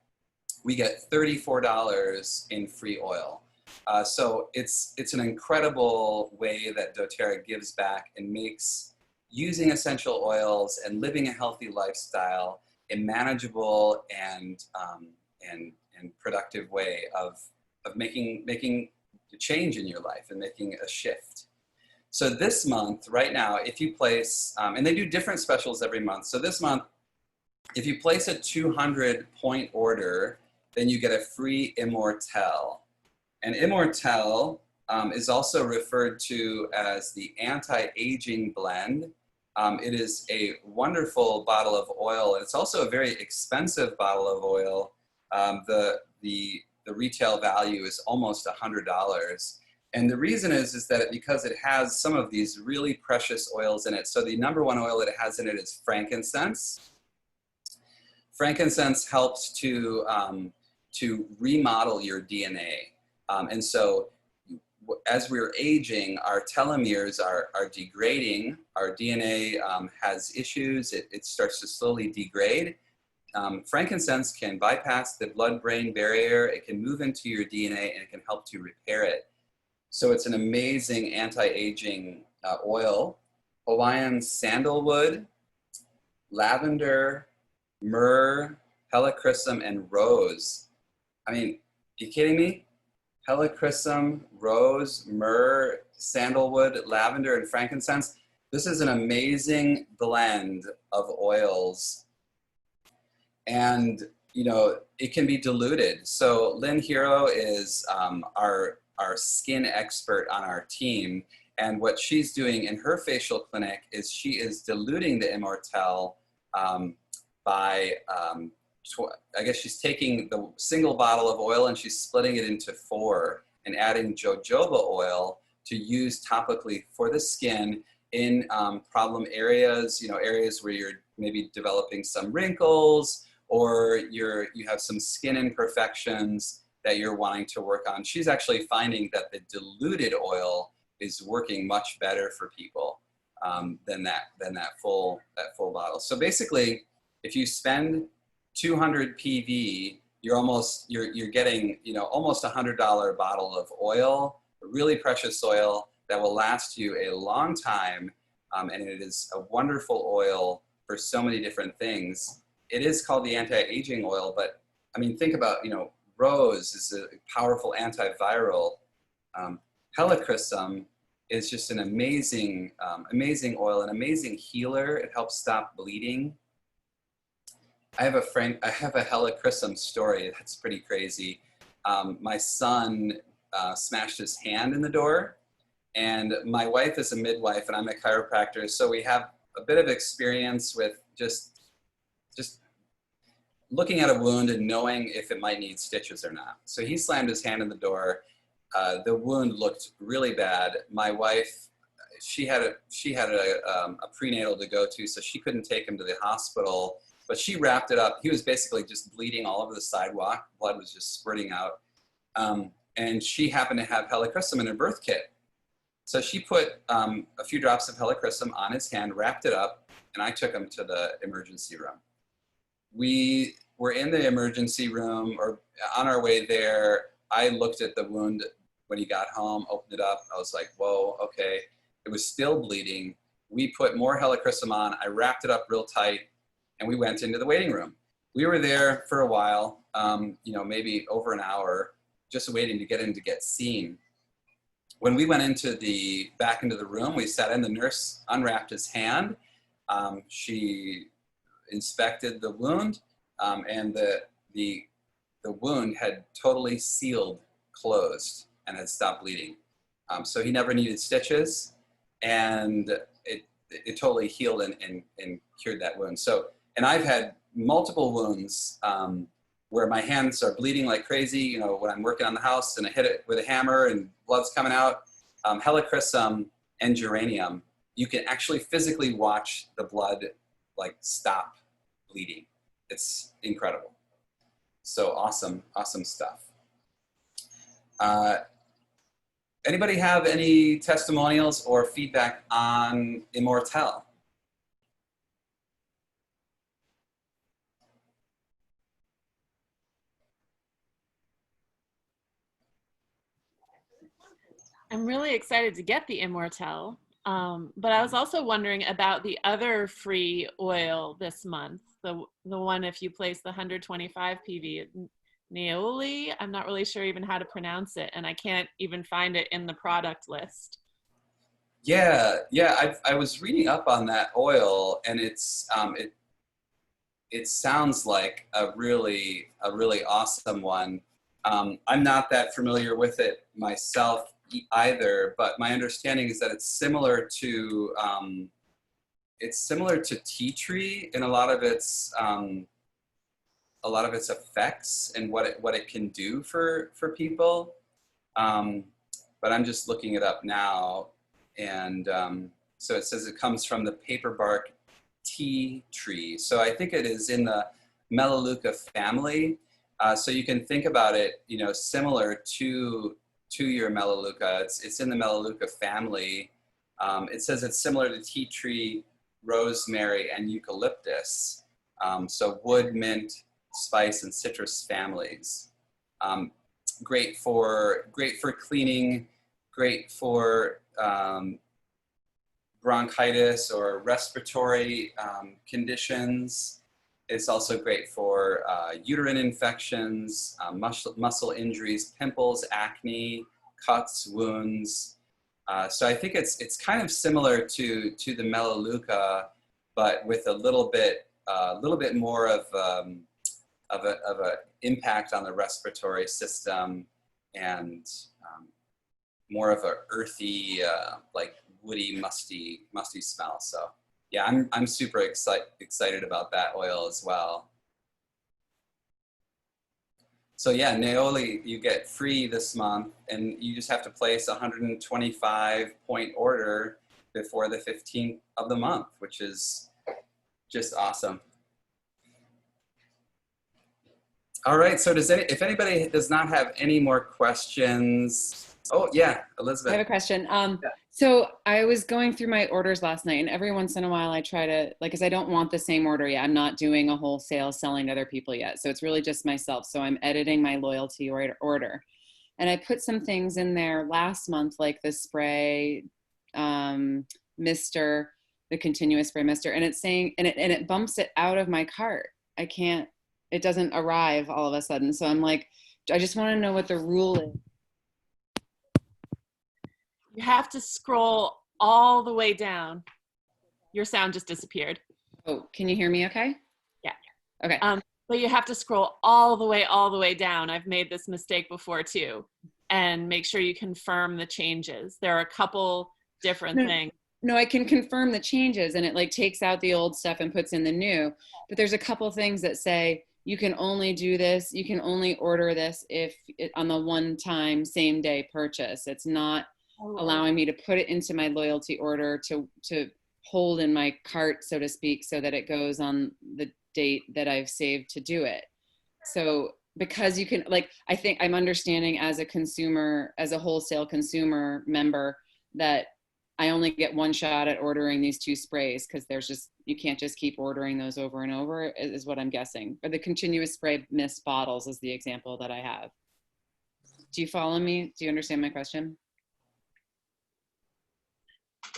we get $34 in free oil. So it's an incredible way that doTERRA gives back and makes using essential oils and living a healthy lifestyle a manageable and productive way of making a change in your life and making a shift. So this month, right now, if you place, and they do different specials every month. So this month, if you place a 200-point order, then you get a free Immortelle. And Immortelle is also referred to as the anti-aging blend. It is a wonderful bottle of oil. It's also a very expensive bottle of oil. The retail value is almost $100. And the reason is that because it has some of these really precious oils in it. So the number one oil that it has in it is frankincense. Frankincense helps to remodel your DNA. And so as we're aging, our telomeres are degrading. Our DNA has issues. It starts to slowly degrade. Frankincense can bypass the blood-brain barrier. It can move into your DNA and it can help to repair it. So it's an amazing anti-aging oil. Hawaiian sandalwood, lavender, myrrh, helichrysum, and rose. I mean, are you kidding me? Helichrysum, rose, myrrh, sandalwood, lavender, and frankincense. This is an amazing blend of oils. And, you know, it can be diluted. So Lynn Hero is our skin expert on our team. And what she's doing in her facial clinic is she is diluting the Immortelle by, I guess she's taking the single bottle of oil and she's splitting it into 4 and adding jojoba oil to use topically for the skin in problem areas, you know, areas where you're maybe developing some wrinkles or you have some skin imperfections that you're wanting to work on. She's actually finding that the diluted oil is working much better for people than that full bottle. So basically, if you spend 200 PV, you're getting, you know, almost $100 bottle of oil, really precious oil that will last you a long time, and it is a wonderful oil for so many different things. It is called the anti-aging oil, but I mean, think about, you know, rose is a powerful antiviral. Helichrysum is just an amazing, amazing oil, an amazing healer. It helps stop bleeding. I have a helichrysum story that's pretty crazy. My son smashed his hand in the door, and my wife is a midwife and I'm a chiropractor, so we have a bit of experience with just looking at a wound and knowing if it might need stitches or not. So he slammed his hand in the door. The wound looked really bad. My wife, she had a prenatal to go to, so she couldn't take him to the hospital, but she wrapped it up. He was basically just bleeding all over the sidewalk. Blood was just spurting out. And she happened to have helichrysum in her birth kit. So she put a few drops of helichrysum on his hand, wrapped it up, and I took him to the emergency room. We were in the emergency room, or on our way there. I looked at the wound when he got home, opened it up. I was like, whoa, okay. It was still bleeding. We put more helichrysum on. I wrapped it up real tight, and we went into the waiting room. We were there for a while, maybe over an hour, just waiting to get in to get seen. When we went back into the room, we sat in, the nurse unwrapped his hand. She inspected the wound, and the wound had totally sealed, closed, and had stopped bleeding. So he never needed stitches, and it totally healed and cured that wound. So, and I've had multiple wounds where my hands are bleeding like crazy, when I'm working on the house and I hit it with a hammer and blood's coming out. Helichrysum and geranium, you can actually physically watch the blood stop bleeding. It's incredible. So awesome stuff. Anybody have any testimonials or feedback on Immortelle? I'm really excited to get the Immortelle, but I was also wondering about the other free oil this month, the one if you place the 125 PV, Neoli. I'm not really sure even how to pronounce it, and I can't even find it in the product list. Yeah, I was reading up on that oil, and it sounds like a really awesome one. I'm not that familiar with it myself either, but my understanding is that it's similar to tea tree in a lot of its effects and what it can do for people. But I'm just looking it up now, and so it says it comes from the paperbark tea tree. So I think it is in the Melaleuca family. So you can think about it, similar to your Melaleuca. It's in the Melaleuca family. It says it's similar to tea tree, rosemary, and eucalyptus. So wood, mint, spice, and citrus families. Great for cleaning, great for bronchitis or respiratory conditions. It's also great for uterine infections, muscle injuries, pimples, acne, cuts, wounds. So I think it's kind of similar to the Melaleuca, but with a little bit more of a impact on the respiratory system, and more of a earthy, woody, musty smell. So yeah, I'm super excited about that oil as well. So yeah, Neoli you get free this month, and you just have to place a 125 point order before the 15th of the month, which is just awesome. All right, so if anybody does not have any more questions, oh yeah, Elizabeth. I have a question. So I was going through my orders last night, and every once in a while I try to, because I don't want the same order yet. I'm not doing a wholesale selling to other people yet. So it's really just myself. So I'm editing my loyalty order. And I put some things in there last month, like the spray, mister, the continuous spray mister, and it's saying, and it bumps it out of my cart. It doesn't arrive all of a sudden. So I'm like, I just want to know what the rule is. You have to scroll all the way down. Your sound just disappeared. Oh, can you hear me okay? Yeah. Okay. But you have to scroll all the way down. I've made this mistake before too. And make sure you confirm the changes. There are a couple different things. No, I can confirm the changes, and it takes out the old stuff and puts in the new. But there's a couple things that say you can only do this, you can only order this if on the one-time same day purchase. It's not allowing me to put it into my loyalty order to hold in my cart, so to speak, so that it goes on the date that I've saved to do it. So because you can, like, I think I'm understanding as a consumer, as a wholesale consumer member, that I only get one shot at ordering these 2 sprays, because there's just, you can't just keep ordering those over and over, is what I'm guessing. Or the continuous spray mist bottles is the example that I have. Do you follow me? Do you understand my question?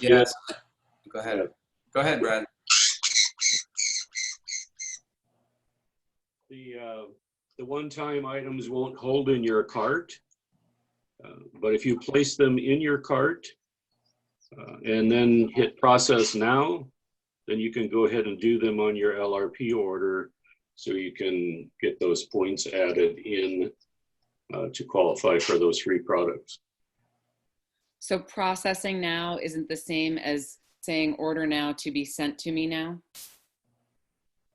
Yes. Go ahead. Go ahead, Brad. The one-time items won't hold in your cart, but if you place them in your cart and then hit process now, then you can go ahead and do them on your LRP order, so you can get those points added in to qualify for those free products. So processing now isn't the same as saying order now to be sent to me now?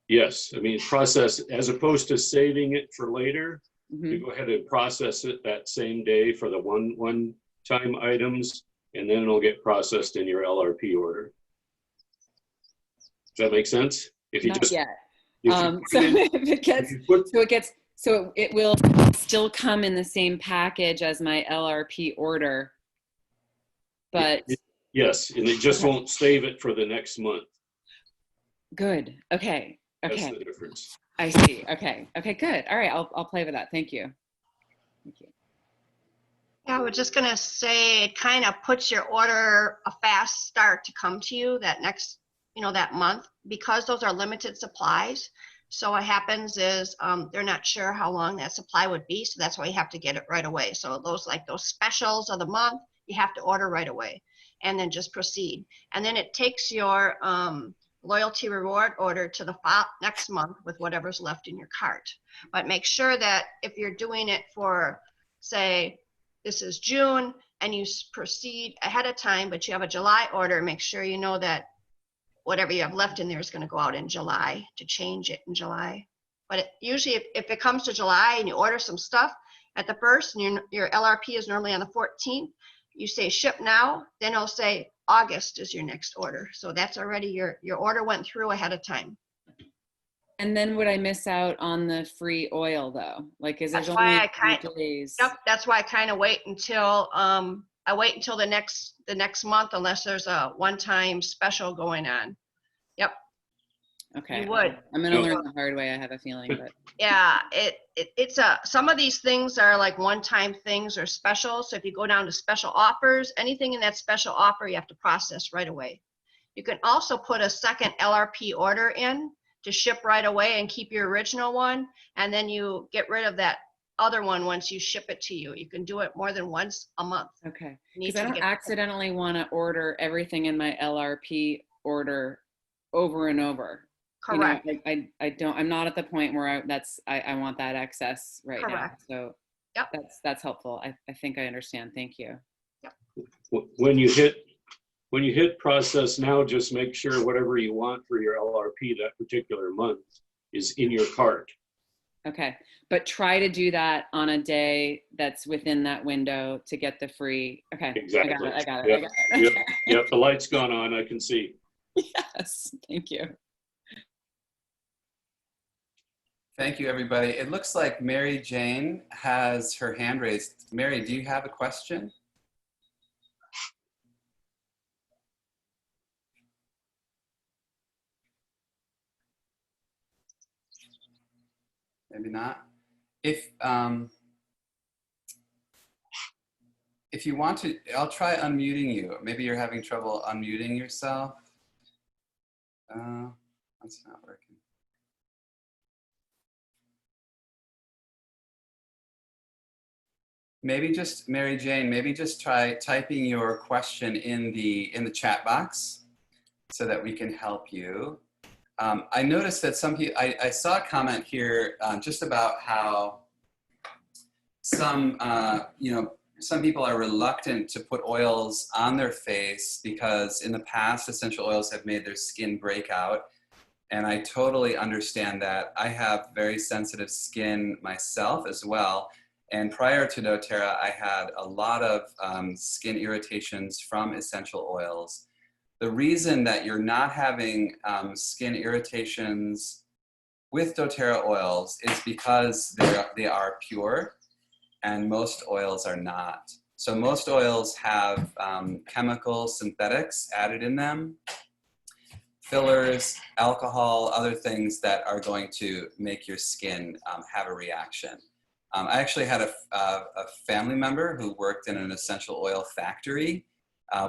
Yes, I mean, process, as opposed to saving it for later, Mm-hmm. you go ahead and process it that same day for the one-time items, and then it'll get processed in your LRP order. Does that make sense? If you Not just, yet. if you So put it in- if it gets, if you put- so it will still come in the same package as my LRP order, but yes, and it just Okay. won't save it for the next month. good. Okay. That's Okay. the difference. I see. Okay. Okay, good. All right. I'll play with that. Thank you. Thank you. Yeah, I was just gonna say, it kind of puts your order a fast start to come to you that next, that month, because those are limited supplies. So what happens is they're not sure how long that supply would be, so that's why you have to get it right away. So those specials of the month, you have to order right away, and then just proceed. And then it takes your loyalty reward order to the next month with whatever's left in your cart. But make sure that if you're doing it for, say, this is June, and you proceed ahead of time, but you have a July order, make sure you know that whatever you have left in there is going to go out in July, to change it in July. But usually if it comes to July and you order some stuff at the first, and your LRP is normally on the 14th, you say ship now, then it'll say August is your next order. So that's already your order went through ahead of time. And then would I miss out on the free oil though? Like, is That's there's why only I a few days? Yep, that's why I kind of wait until the next month, unless there's a one-time special going on. Yep. Okay. You would. I'm gonna No. learn the hard way, I have a feeling, but Yeah, it's some of these things are like one-time things or special. So if you go down to special offers, anything in that special offer, you have to process right away. You can also put a second LRP order in to ship right away and keep your original one, and then you get rid of that other one once you ship it to you. You can do it more than once a month. okay. You need Because I to don't get- accidentally want to order everything in my LRP order over and over. You know, Correct. I don't, I'm not at the point where I want that excess right Correct. now. So Yep. that's helpful. I think I understand. Thank you. When you hit process now, just make sure whatever you want for your LRP that particular month is in your cart. Okay. But try to do that on a day that's within that window to get the free. Okay. Exactly. I got it. Yep. I got it. Yep. Yep, the light's gone on, I can see. Yes. Thank you. Thank you, everybody. It looks like Mary Jane has her hand raised. Mary, do you have a question? Maybe not. If you want to, I'll try unmuting you. Maybe you're having trouble unmuting yourself. That's not working. Maybe just, Mary Jane, maybe just try typing your question in the chat box so that we can help you. I noticed that some people, I saw a comment here just about how some, some people are reluctant to put oils on their face because in the past, essential oils have made their skin break out. And I totally understand that. I have very sensitive skin myself as well. And prior to doTERRA, I had a lot of skin irritations from essential oils. The reason that you're not having skin irritations with doTERRA oils is because they are pure, and most oils are not. So most oils have chemical synthetics added in them, fillers, alcohol, other things that are going to make your skin have a reaction. I actually had a family member who worked in an essential oil factory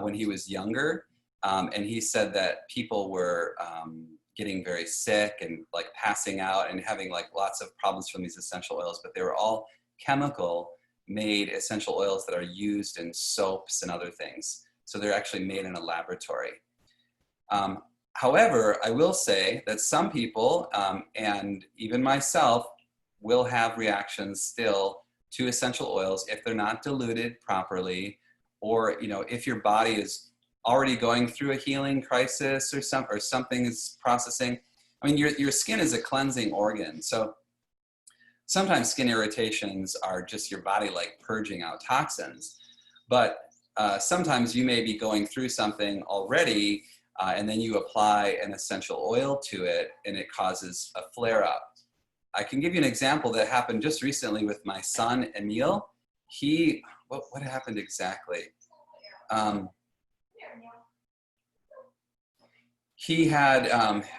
when he was younger, and he said that people were getting very sick and like passing out and having like lots of problems from these essential oils, but they were all chemical made essential oils that are used in soaps and other things. So they're actually made in a laboratory. However, I will say that some people, and even myself, will have reactions still to essential oils if they're not diluted properly, or if your body is already going through a healing crisis or something is processing. I mean, your skin is a cleansing organ, so sometimes skin irritations are just your body like purging out toxins, but sometimes you may be going through something already, and then you apply an essential oil to it and it causes a flare-up. I can give you an example that happened just recently with my son, Emil. What happened exactly? He had,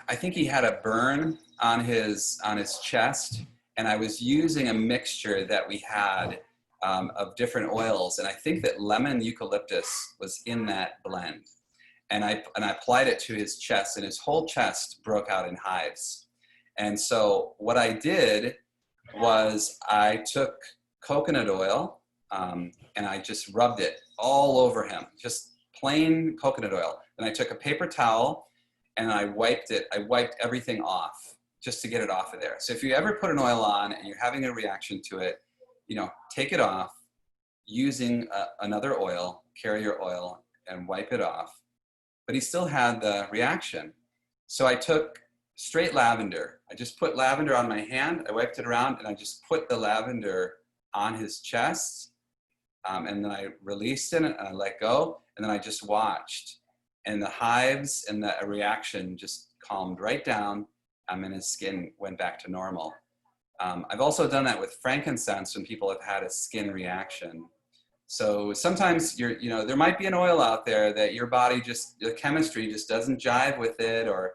I think he had a burn on his chest, and I was using a mixture that we had of different oils, and I think that lemon eucalyptus was in that blend. And I applied it to his chest, and his whole chest broke out in hives. And so what I did was I took coconut oil and I just rubbed it all over him, just plain coconut oil. Then I took a paper towel and I wiped everything off just to get it off of there. So if you ever put an oil on and you're having a reaction to it, take it off using another oil, carrier oil, and wipe it off. But he still had the reaction. So I took straight lavender. I just put lavender on my hand, I wiped it around, and I just put the lavender on his chest, and then I released it and I let go, and then I just watched. And the hives and the reaction just calmed right down, and his skin went back to normal. I've also done that with frankincense when people have had a skin reaction. So sometimes there might be an oil out there that your body the chemistry just doesn't jive with it, or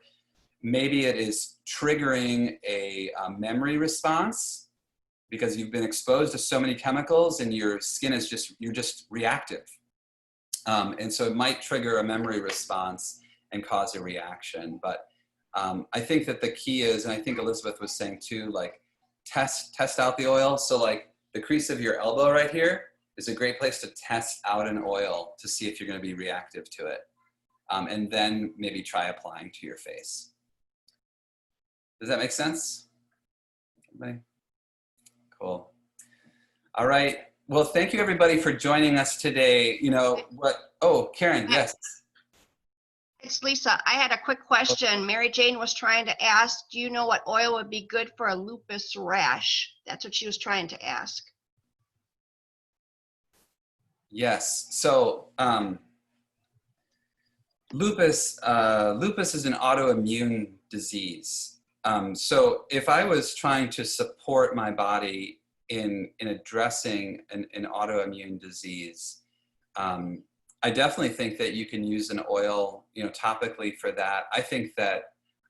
maybe it is triggering a memory response because you've been exposed to so many chemicals and your skin is you're just reactive. And so it might trigger a memory response and cause a reaction. But I think that the key is, and I think Elizabeth was saying too, like test out the oil. So like the crease of your elbow right here is a great place to test out an oil to see if you're going to be reactive to it. And then maybe try applying to your face. Does that make sense? Everybody? Cool. All right. Well, thank you everybody for joining us today. Oh, Karen, yes. It's Lisa. I had a quick question. Mary Jane was trying to ask, do you know what oil would be good for a lupus rash? That's what she was trying to ask. Yes. So lupus is an autoimmune disease. So if I was trying to support my body in addressing an autoimmune disease, I definitely think that you can use an oil, topically for that. I think that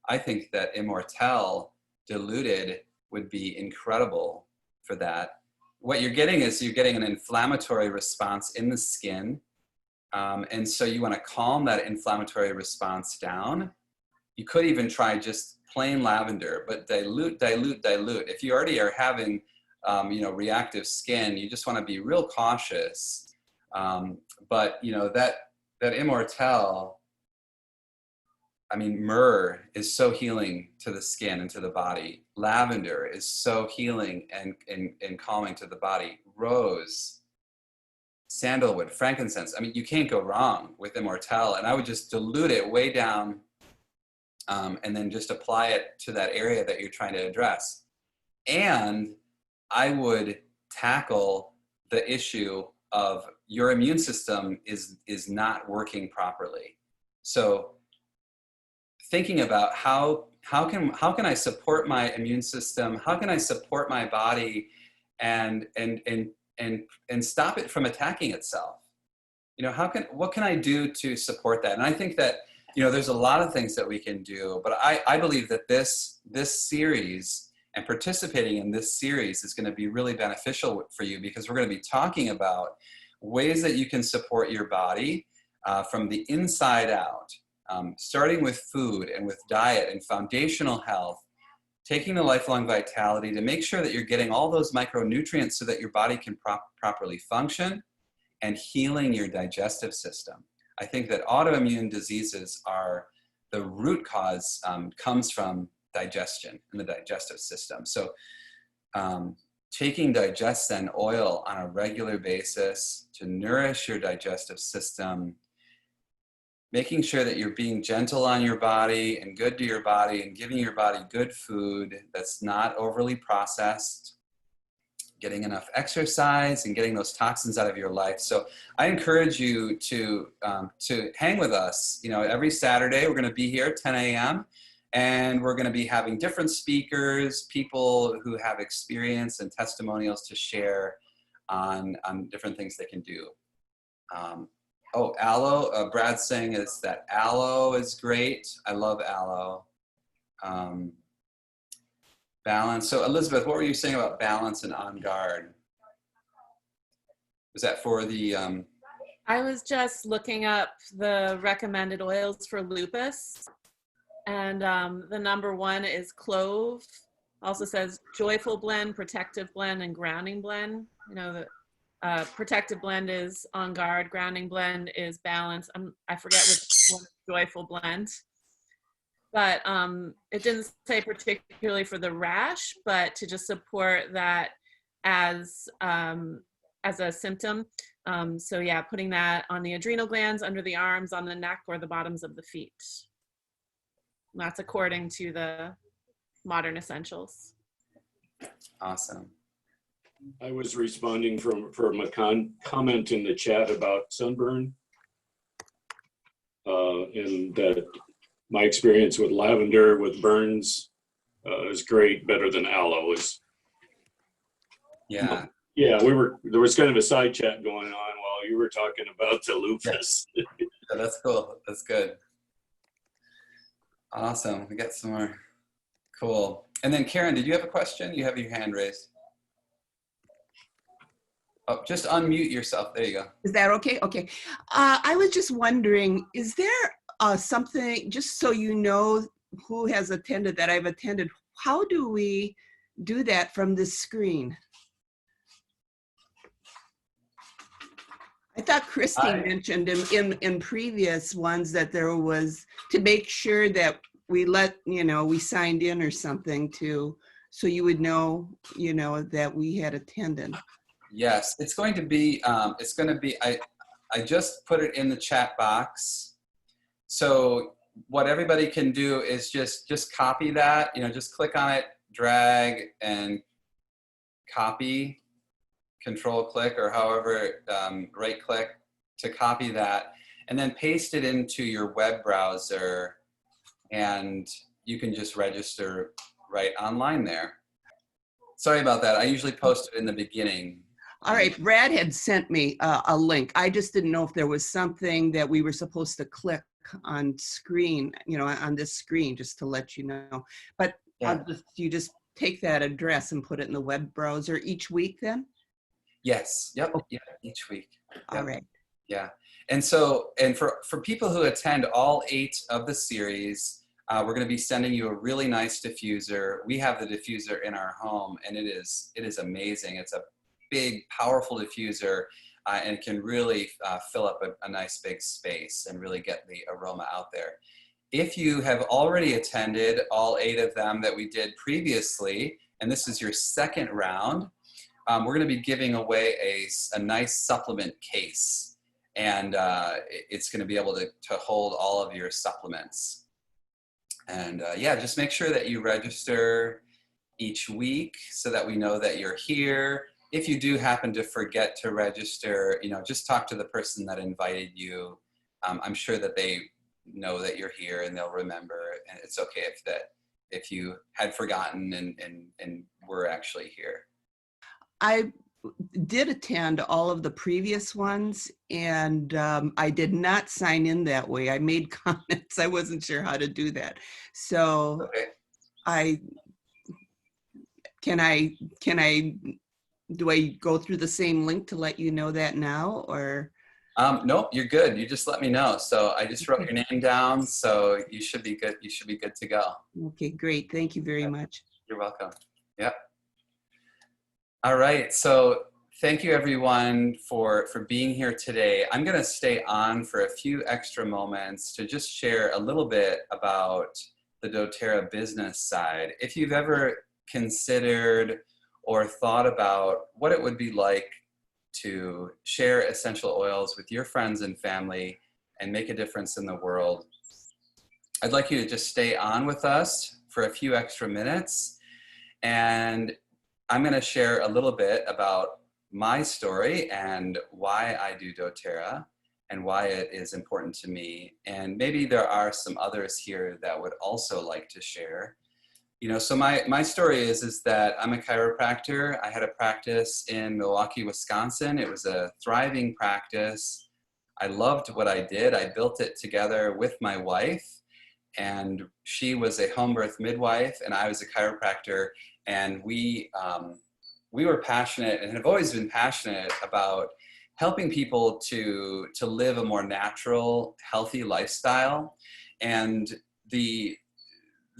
Immortelle diluted would be incredible for that. What you're getting is an inflammatory response in the skin. And so you want to calm that inflammatory response down. You could even try just plain lavender, but dilute. If you already are having, reactive skin, you just want to be real cautious. But that Immortelle, myrrh is so healing to the skin and to the body. Lavender is so healing and calming to the body. Rose, sandalwood, frankincense. You can't go wrong with Immortelle. And I would just dilute it way down and then just apply it to that area that you're trying to address. And I would tackle the issue of your immune system is not working properly. So thinking about how can I support my immune system? How can I support my body and stop it from attacking itself? You know, what can I do to support that? And I think that, you know, there's a lot of things that we can do, but I believe that this series and participating in this series is going to be really beneficial for you, because we're going to be talking about ways that you can support your body from the inside out, starting with food and with diet and foundational health, taking the lifelong vitality to make sure that you're getting all those micronutrients so that your body can properly function, and healing your digestive system. I think that autoimmune diseases are, the root cause comes from digestion and the digestive system. So taking DigestZen oil on a regular basis to nourish your digestive system, making sure that you're being gentle on your body and good to your body and giving your body good food that's not overly processed, getting enough exercise and getting those toxins out of your life. So I encourage you to hang with us. You know, every Saturday we're going to be here at 10 a.m. and we're going to be having different speakers, people who have experience and testimonials to share on different things they can do. Aloe, Brad's saying is that aloe is great. I love aloe. Balance. So Elizabeth, what were you saying about balance and On Guard? Was that for the? I was just looking up the recommended oils for lupus, and the number one is clove. Also says joyful blend, protective blend, and grounding blend. You know, the protective blend is On Guard, grounding blend is balance. I forget which one is joyful blend. But it didn't say particularly for the rash, but to just support that as a symptom. So yeah, putting that on the adrenal glands, under the arms, on the neck, or the bottoms of the feet. And that's according to the Modern Essentials. Awesome. I was responding from a comment in the chat about sunburn, and that my experience with lavender with burns is great, better than aloe is. Yeah. Yeah, there was kind of a side chat going on while you were talking about the lupus. Yeah, that's cool. That's good. Awesome. We got some more. Cool. And then Karen, did you have a question? You have your hand raised. Oh, just unmute yourself. There you go. Is that okay? Okay. I was just wondering, is there something, just so you know who has attended that I've attended, how do we do that from this screen? I thought Christine mentioned in previous ones that there was, to make sure that we we signed in or something so you would know, that we had attended. Yes, it's going to be, I just put it in the chat box. So what everybody can do is just copy that, just click on it, drag and copy, control click, or however, right click to copy that, and then paste it into your web browser, and you can just register right online there. Sorry about that. I usually post it in the beginning. All right, Brad had sent me a link. I just didn't know if there was something that we were supposed to click on screen, on this screen, just to let you know. But Yeah. You just take that address and put it in the web browser each week then? Yes. Yep. Yeah, each week. Yep. All right. Yeah. And so, and for people who attend all 8 of the series, we're going to be sending you a really nice diffuser. We have the diffuser in our home, and it is amazing. It's a big, powerful diffuser, and it can really fill up a nice big space and really get the aroma out there. If you have already attended all 8 of them that we did previously, and this is your second round, we're going to be giving away a nice supplement case, and it's going to be able to hold all of your supplements. And yeah, just make sure that you register each week so that we know that you're here. If you do happen to forget to register, just talk to the person that invited you. I'm sure that they know that you're here and they'll remember, and it's okay if you had forgotten and were actually here. I did attend all of the previous ones, and I did not sign in that way. I made comments. I wasn't sure how to do that. So Okay. Do I go through the same link to let you know that now, or? Nope, you're good. You just let me know. So I just wrote your name down, so you should be good. You should be good to go. Okay, great. Thank you very much. You're welcome. Yep. All right. So thank you everyone for being here today. I'm going to stay on for a few extra moments to just share a little bit about the doTERRA business side. If you've ever considered or thought about what it would be like to share essential oils with your friends and family and make a difference in the world, I'd like you to just stay on with us for a few extra minutes. And I'm going to share a little bit about my story and why I do doTERRA and why it is important to me. And maybe there are some others here that would also like to share. So my story is that I'm a chiropractor. I had a practice in Milwaukee, Wisconsin. It was a thriving practice. I loved what I did. I built it together with my wife, and she was a home birth midwife, and I was a chiropractor. And we were passionate and have always been passionate about helping people to live a more natural, healthy lifestyle. And the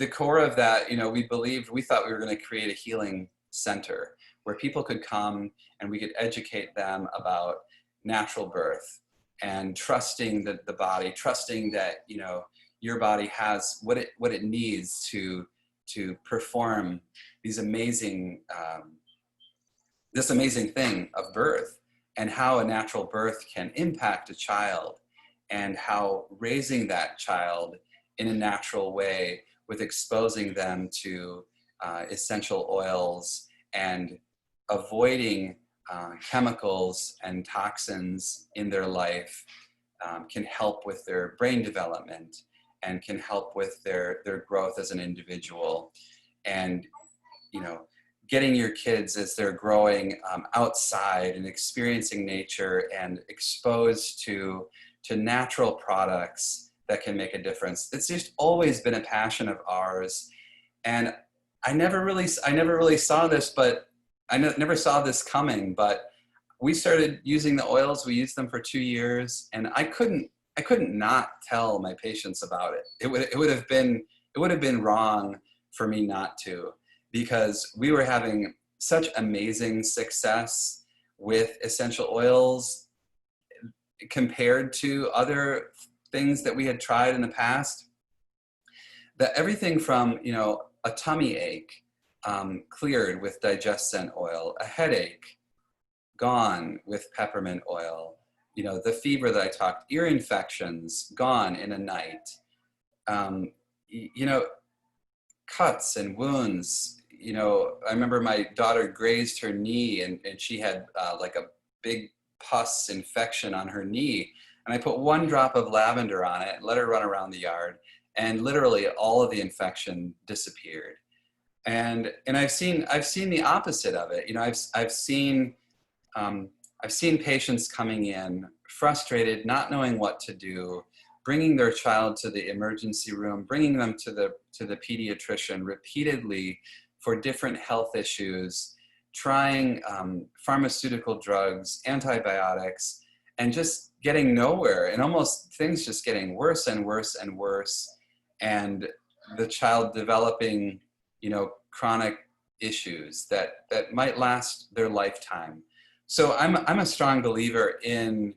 core of that, we thought we were going to create a healing center where people could come and we could educate them about natural birth and trusting the body, trusting that, your body has what it needs to perform this amazing thing of birth, and how a natural birth can impact a child, and how raising that child in a natural way with exposing them to essential oils and avoiding chemicals and toxins in their life can help with their brain development and can help with their growth as an individual. And getting your kids as they're growing outside and experiencing nature and exposed to natural products that can make a difference. It's just always been a passion of ours. And I never really saw this, but I never saw this coming, but we started using the oils. We used them for 2 years, and I couldn't not tell my patients about it. It would have been wrong for me not to, because we were having such amazing success with essential oils compared to other things that we had tried in the past. That everything from, a tummy ache cleared with DigestZen oil, a headache gone with peppermint oil, the fever that I talked, ear infections gone in a night, cuts and wounds. I remember my daughter grazed her knee and she had like a big pus infection on her knee. And I put 1 drop of lavender on it, let her run around the yard, and literally all of the infection disappeared. And I've seen the opposite of it. I've seen patients coming in frustrated, not knowing what to do, bringing their child to the emergency room, bringing them to the pediatrician repeatedly for different health issues, trying pharmaceutical drugs, antibiotics, and just getting nowhere, and almost things just getting worse and worse and worse, and the child developing, chronic issues that might last their lifetime. So I'm a strong believer in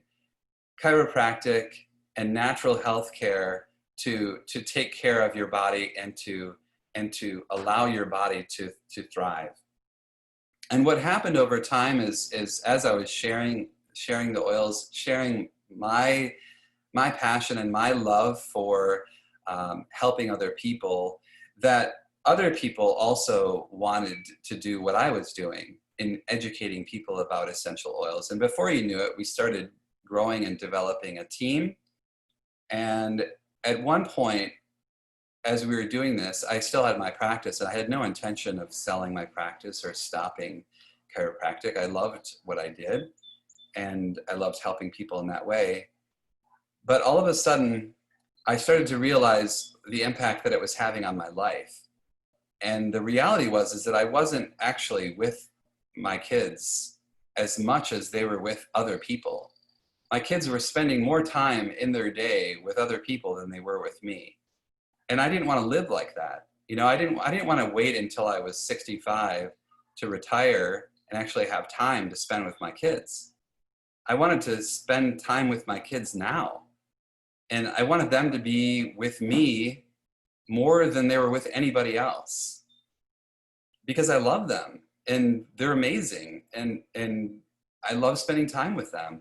chiropractic and natural health care to take care of your body and to allow your body to thrive. And what happened over time is as I was sharing the oils, sharing my passion and my love for helping other people, that other people also wanted to do what I was doing in educating people about essential oils. And before you knew it, we started growing and developing a team. And at one point, as we were doing this, I still had my practice, and I had no intention of selling my practice or stopping chiropractic. I loved what I did, and I loved helping people in that way. But all of a sudden, I started to realize the impact that it was having on my life. And the reality is that I wasn't actually with my kids as much as they were with other people. My kids were spending more time in their day with other people than they were with me. And I didn't want to live like that. You know, I didn't want to wait until I was 65 to retire and actually have time to spend with my kids. I wanted to spend time with my kids now. And I wanted them to be with me more than they were with anybody else, because I love them and they're amazing. And I love spending time with them.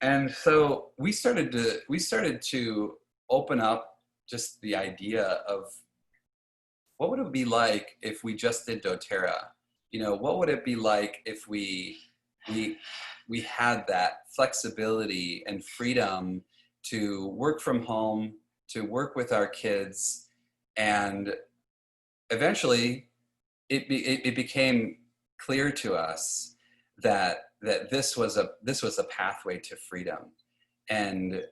And so we started to open up just the idea of what would it be like if we just did doTERRA? You know, what would it be like if we had that flexibility and freedom to work from home, to work with our kids, and eventually it became clear to us that this was a pathway to freedom. And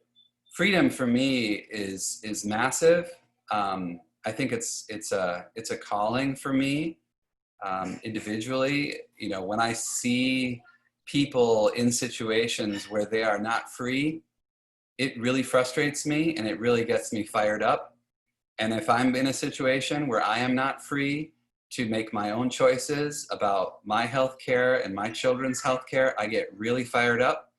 freedom for me is massive. I think it's a calling for me individually. You know, when I see people in situations where they are not free, it really frustrates me and it really gets me fired up. And if I'm in a situation where I am not free to make my own choices about my health care and my children's health care, I get really fired up.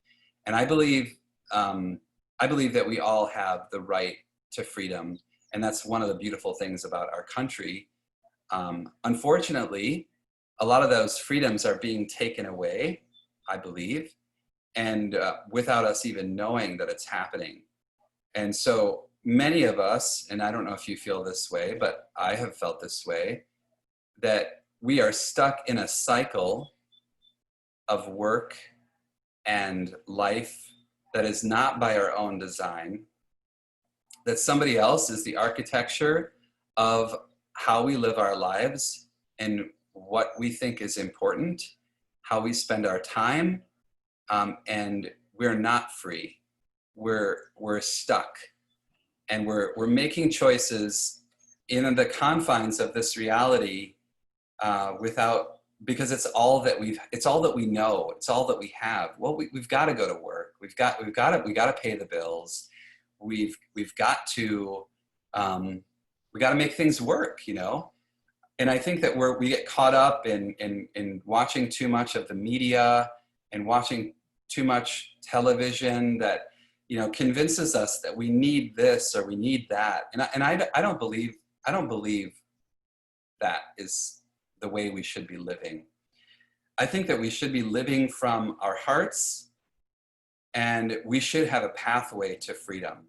And I believe that we all have the right to freedom. And that's one of the beautiful things about our country. Unfortunately, a lot of those freedoms are being taken away, I believe, and without us even knowing that it's happening. And so many of us, and I don't know if you feel this way, but I have felt this way, that we are stuck in a cycle of work and life that is not by our own design, that somebody else is the architecture of how we live our lives and what we think is important, how we spend our time, and we're not free. We're stuck, and we're making choices in the confines of this reality because it's all that we know, it's all that we have. Well, we've got to go to work. We got to pay the bills. We got to make things work, you know. And I think that we get caught up in watching too much of the media and watching too much television that, you know, convinces us that we need this or we need that. And I don't believe that is the way we should be living. I think that we should be living from our hearts, and we should have a pathway to freedom.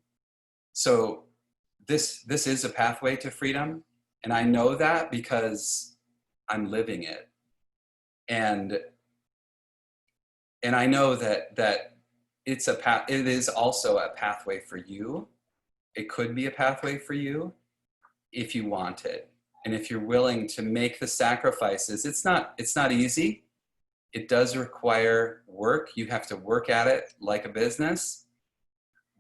So this is a pathway to freedom, and I know that because I'm living it. And I know that it is also a pathway for you. It could be a pathway for you if you want it. And if you're willing to make the sacrifices. It's not easy. It does require work. You have to work at it like a business,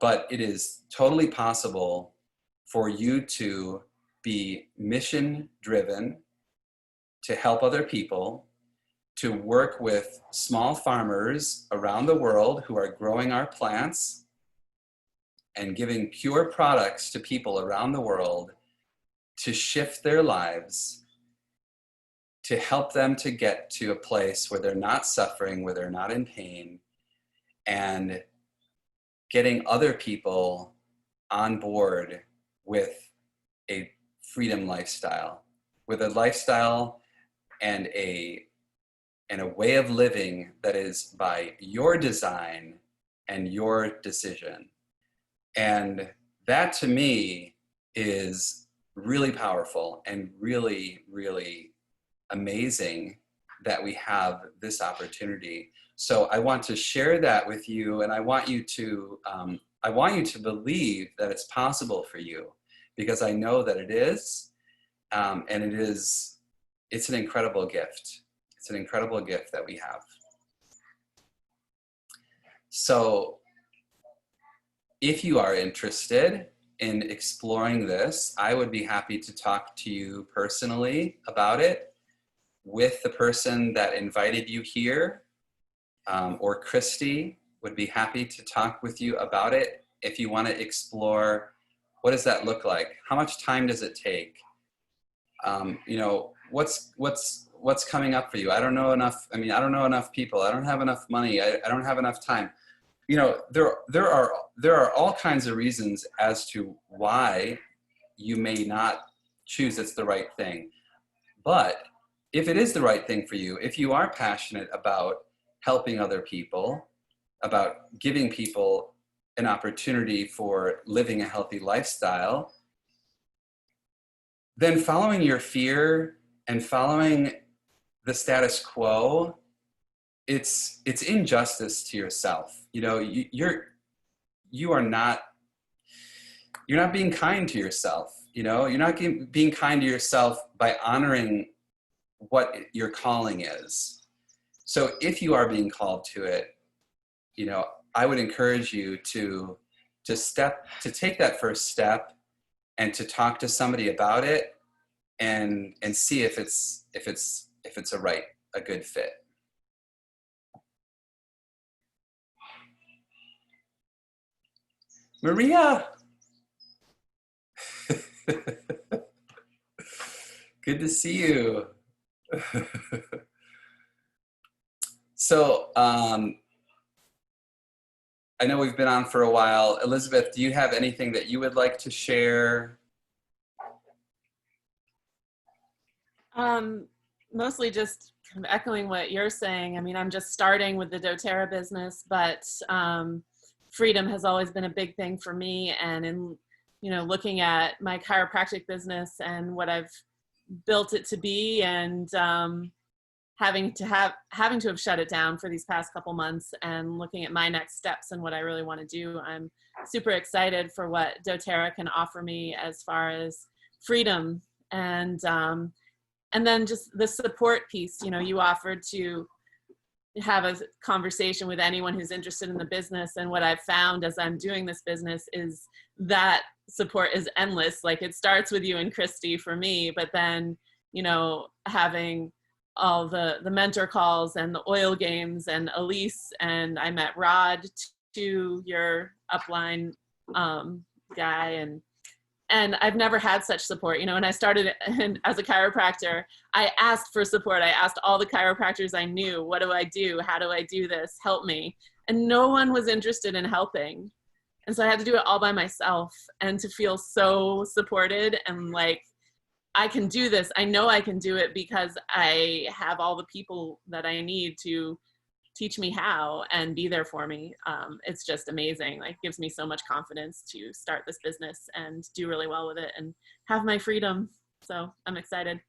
but it is totally possible for you to be mission driven, to help other people, to work with small farmers around the world who are growing our plants and giving pure products to people around the world, to shift their lives, to help them to get to a place where they're not suffering, where they're not in pain, and getting other people on board with a freedom lifestyle, with a lifestyle and a way of living that is by your design and your decision. And that, to me, is really powerful and really, really amazing that we have this opportunity. So I want to share that with you, and I want you to believe that it's possible for you, because I know that it is, and it's an incredible gift. It's an incredible gift that we have. So if you are interested in exploring this, I would be happy to talk to you personally about it with the person that invited you here, or Christy would be happy to talk with you about it if you want to explore what does that look like? How much time does it take? You know, what's coming up for you? I don't know enough. I mean, I don't know enough people. I don't have enough money. I don't have enough time. You know, there are all kinds of reasons as to why you may not choose it's the right thing. But if it is the right thing for you, if you are passionate about helping other people, about giving people an opportunity for living a healthy lifestyle, then following your fear and following the status quo, it's injustice to yourself. You know, you're not being kind to yourself. You know, you're not being kind to yourself by honoring what your calling is. So if you are being called to it, you know, I would encourage you to take that first step and to talk to somebody about it and see if it's a good fit. Maria. Good to see you. So, I know we've been on for a while. Elizabeth, do you have anything that you would like to share? Mostly just kind of echoing what you're saying. I mean, I'm just starting with the doTERRA business, but freedom has always been a big thing for me. And in, you know, looking at my chiropractic business and what I've built it to be, and having to have shut it down for these past couple months, and looking at my next steps and what I really want to do, I'm super excited for what doTERRA can offer me as far as freedom and then just the support piece. You know, you offered to have a conversation with anyone who's interested in the business, and what I've found as I'm doing this business is that support is endless. Like, it starts with you and Christy for me, but then, you know, having all the mentor calls and the oil games and Elise, and I met Rod, to your upline guy, and I've never had such support. You know, when I started as a chiropractor, I asked for support. I asked all the chiropractors I knew, what do I do? How do I do this? Help me. And no one was interested in helping. And so I had to do it all by myself, and to feel so supported and like, I can do this. I know I can do it because I have all the people that I need to teach me how and be there for me. It's just amazing. Like, gives me so much confidence to start this business and do really well with it and have my freedom. So I'm excited.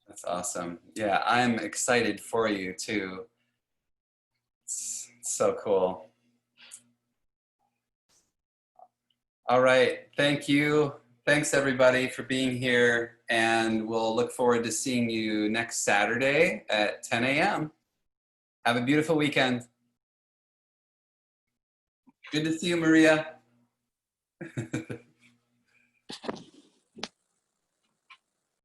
That's awesome. Yeah, I'm excited for you too. It's so cool. All right, thank you. Thanks everybody for being here, and we'll look forward to seeing you next Saturday at 10 a.m. Have a beautiful weekend. Good to see you, Maria.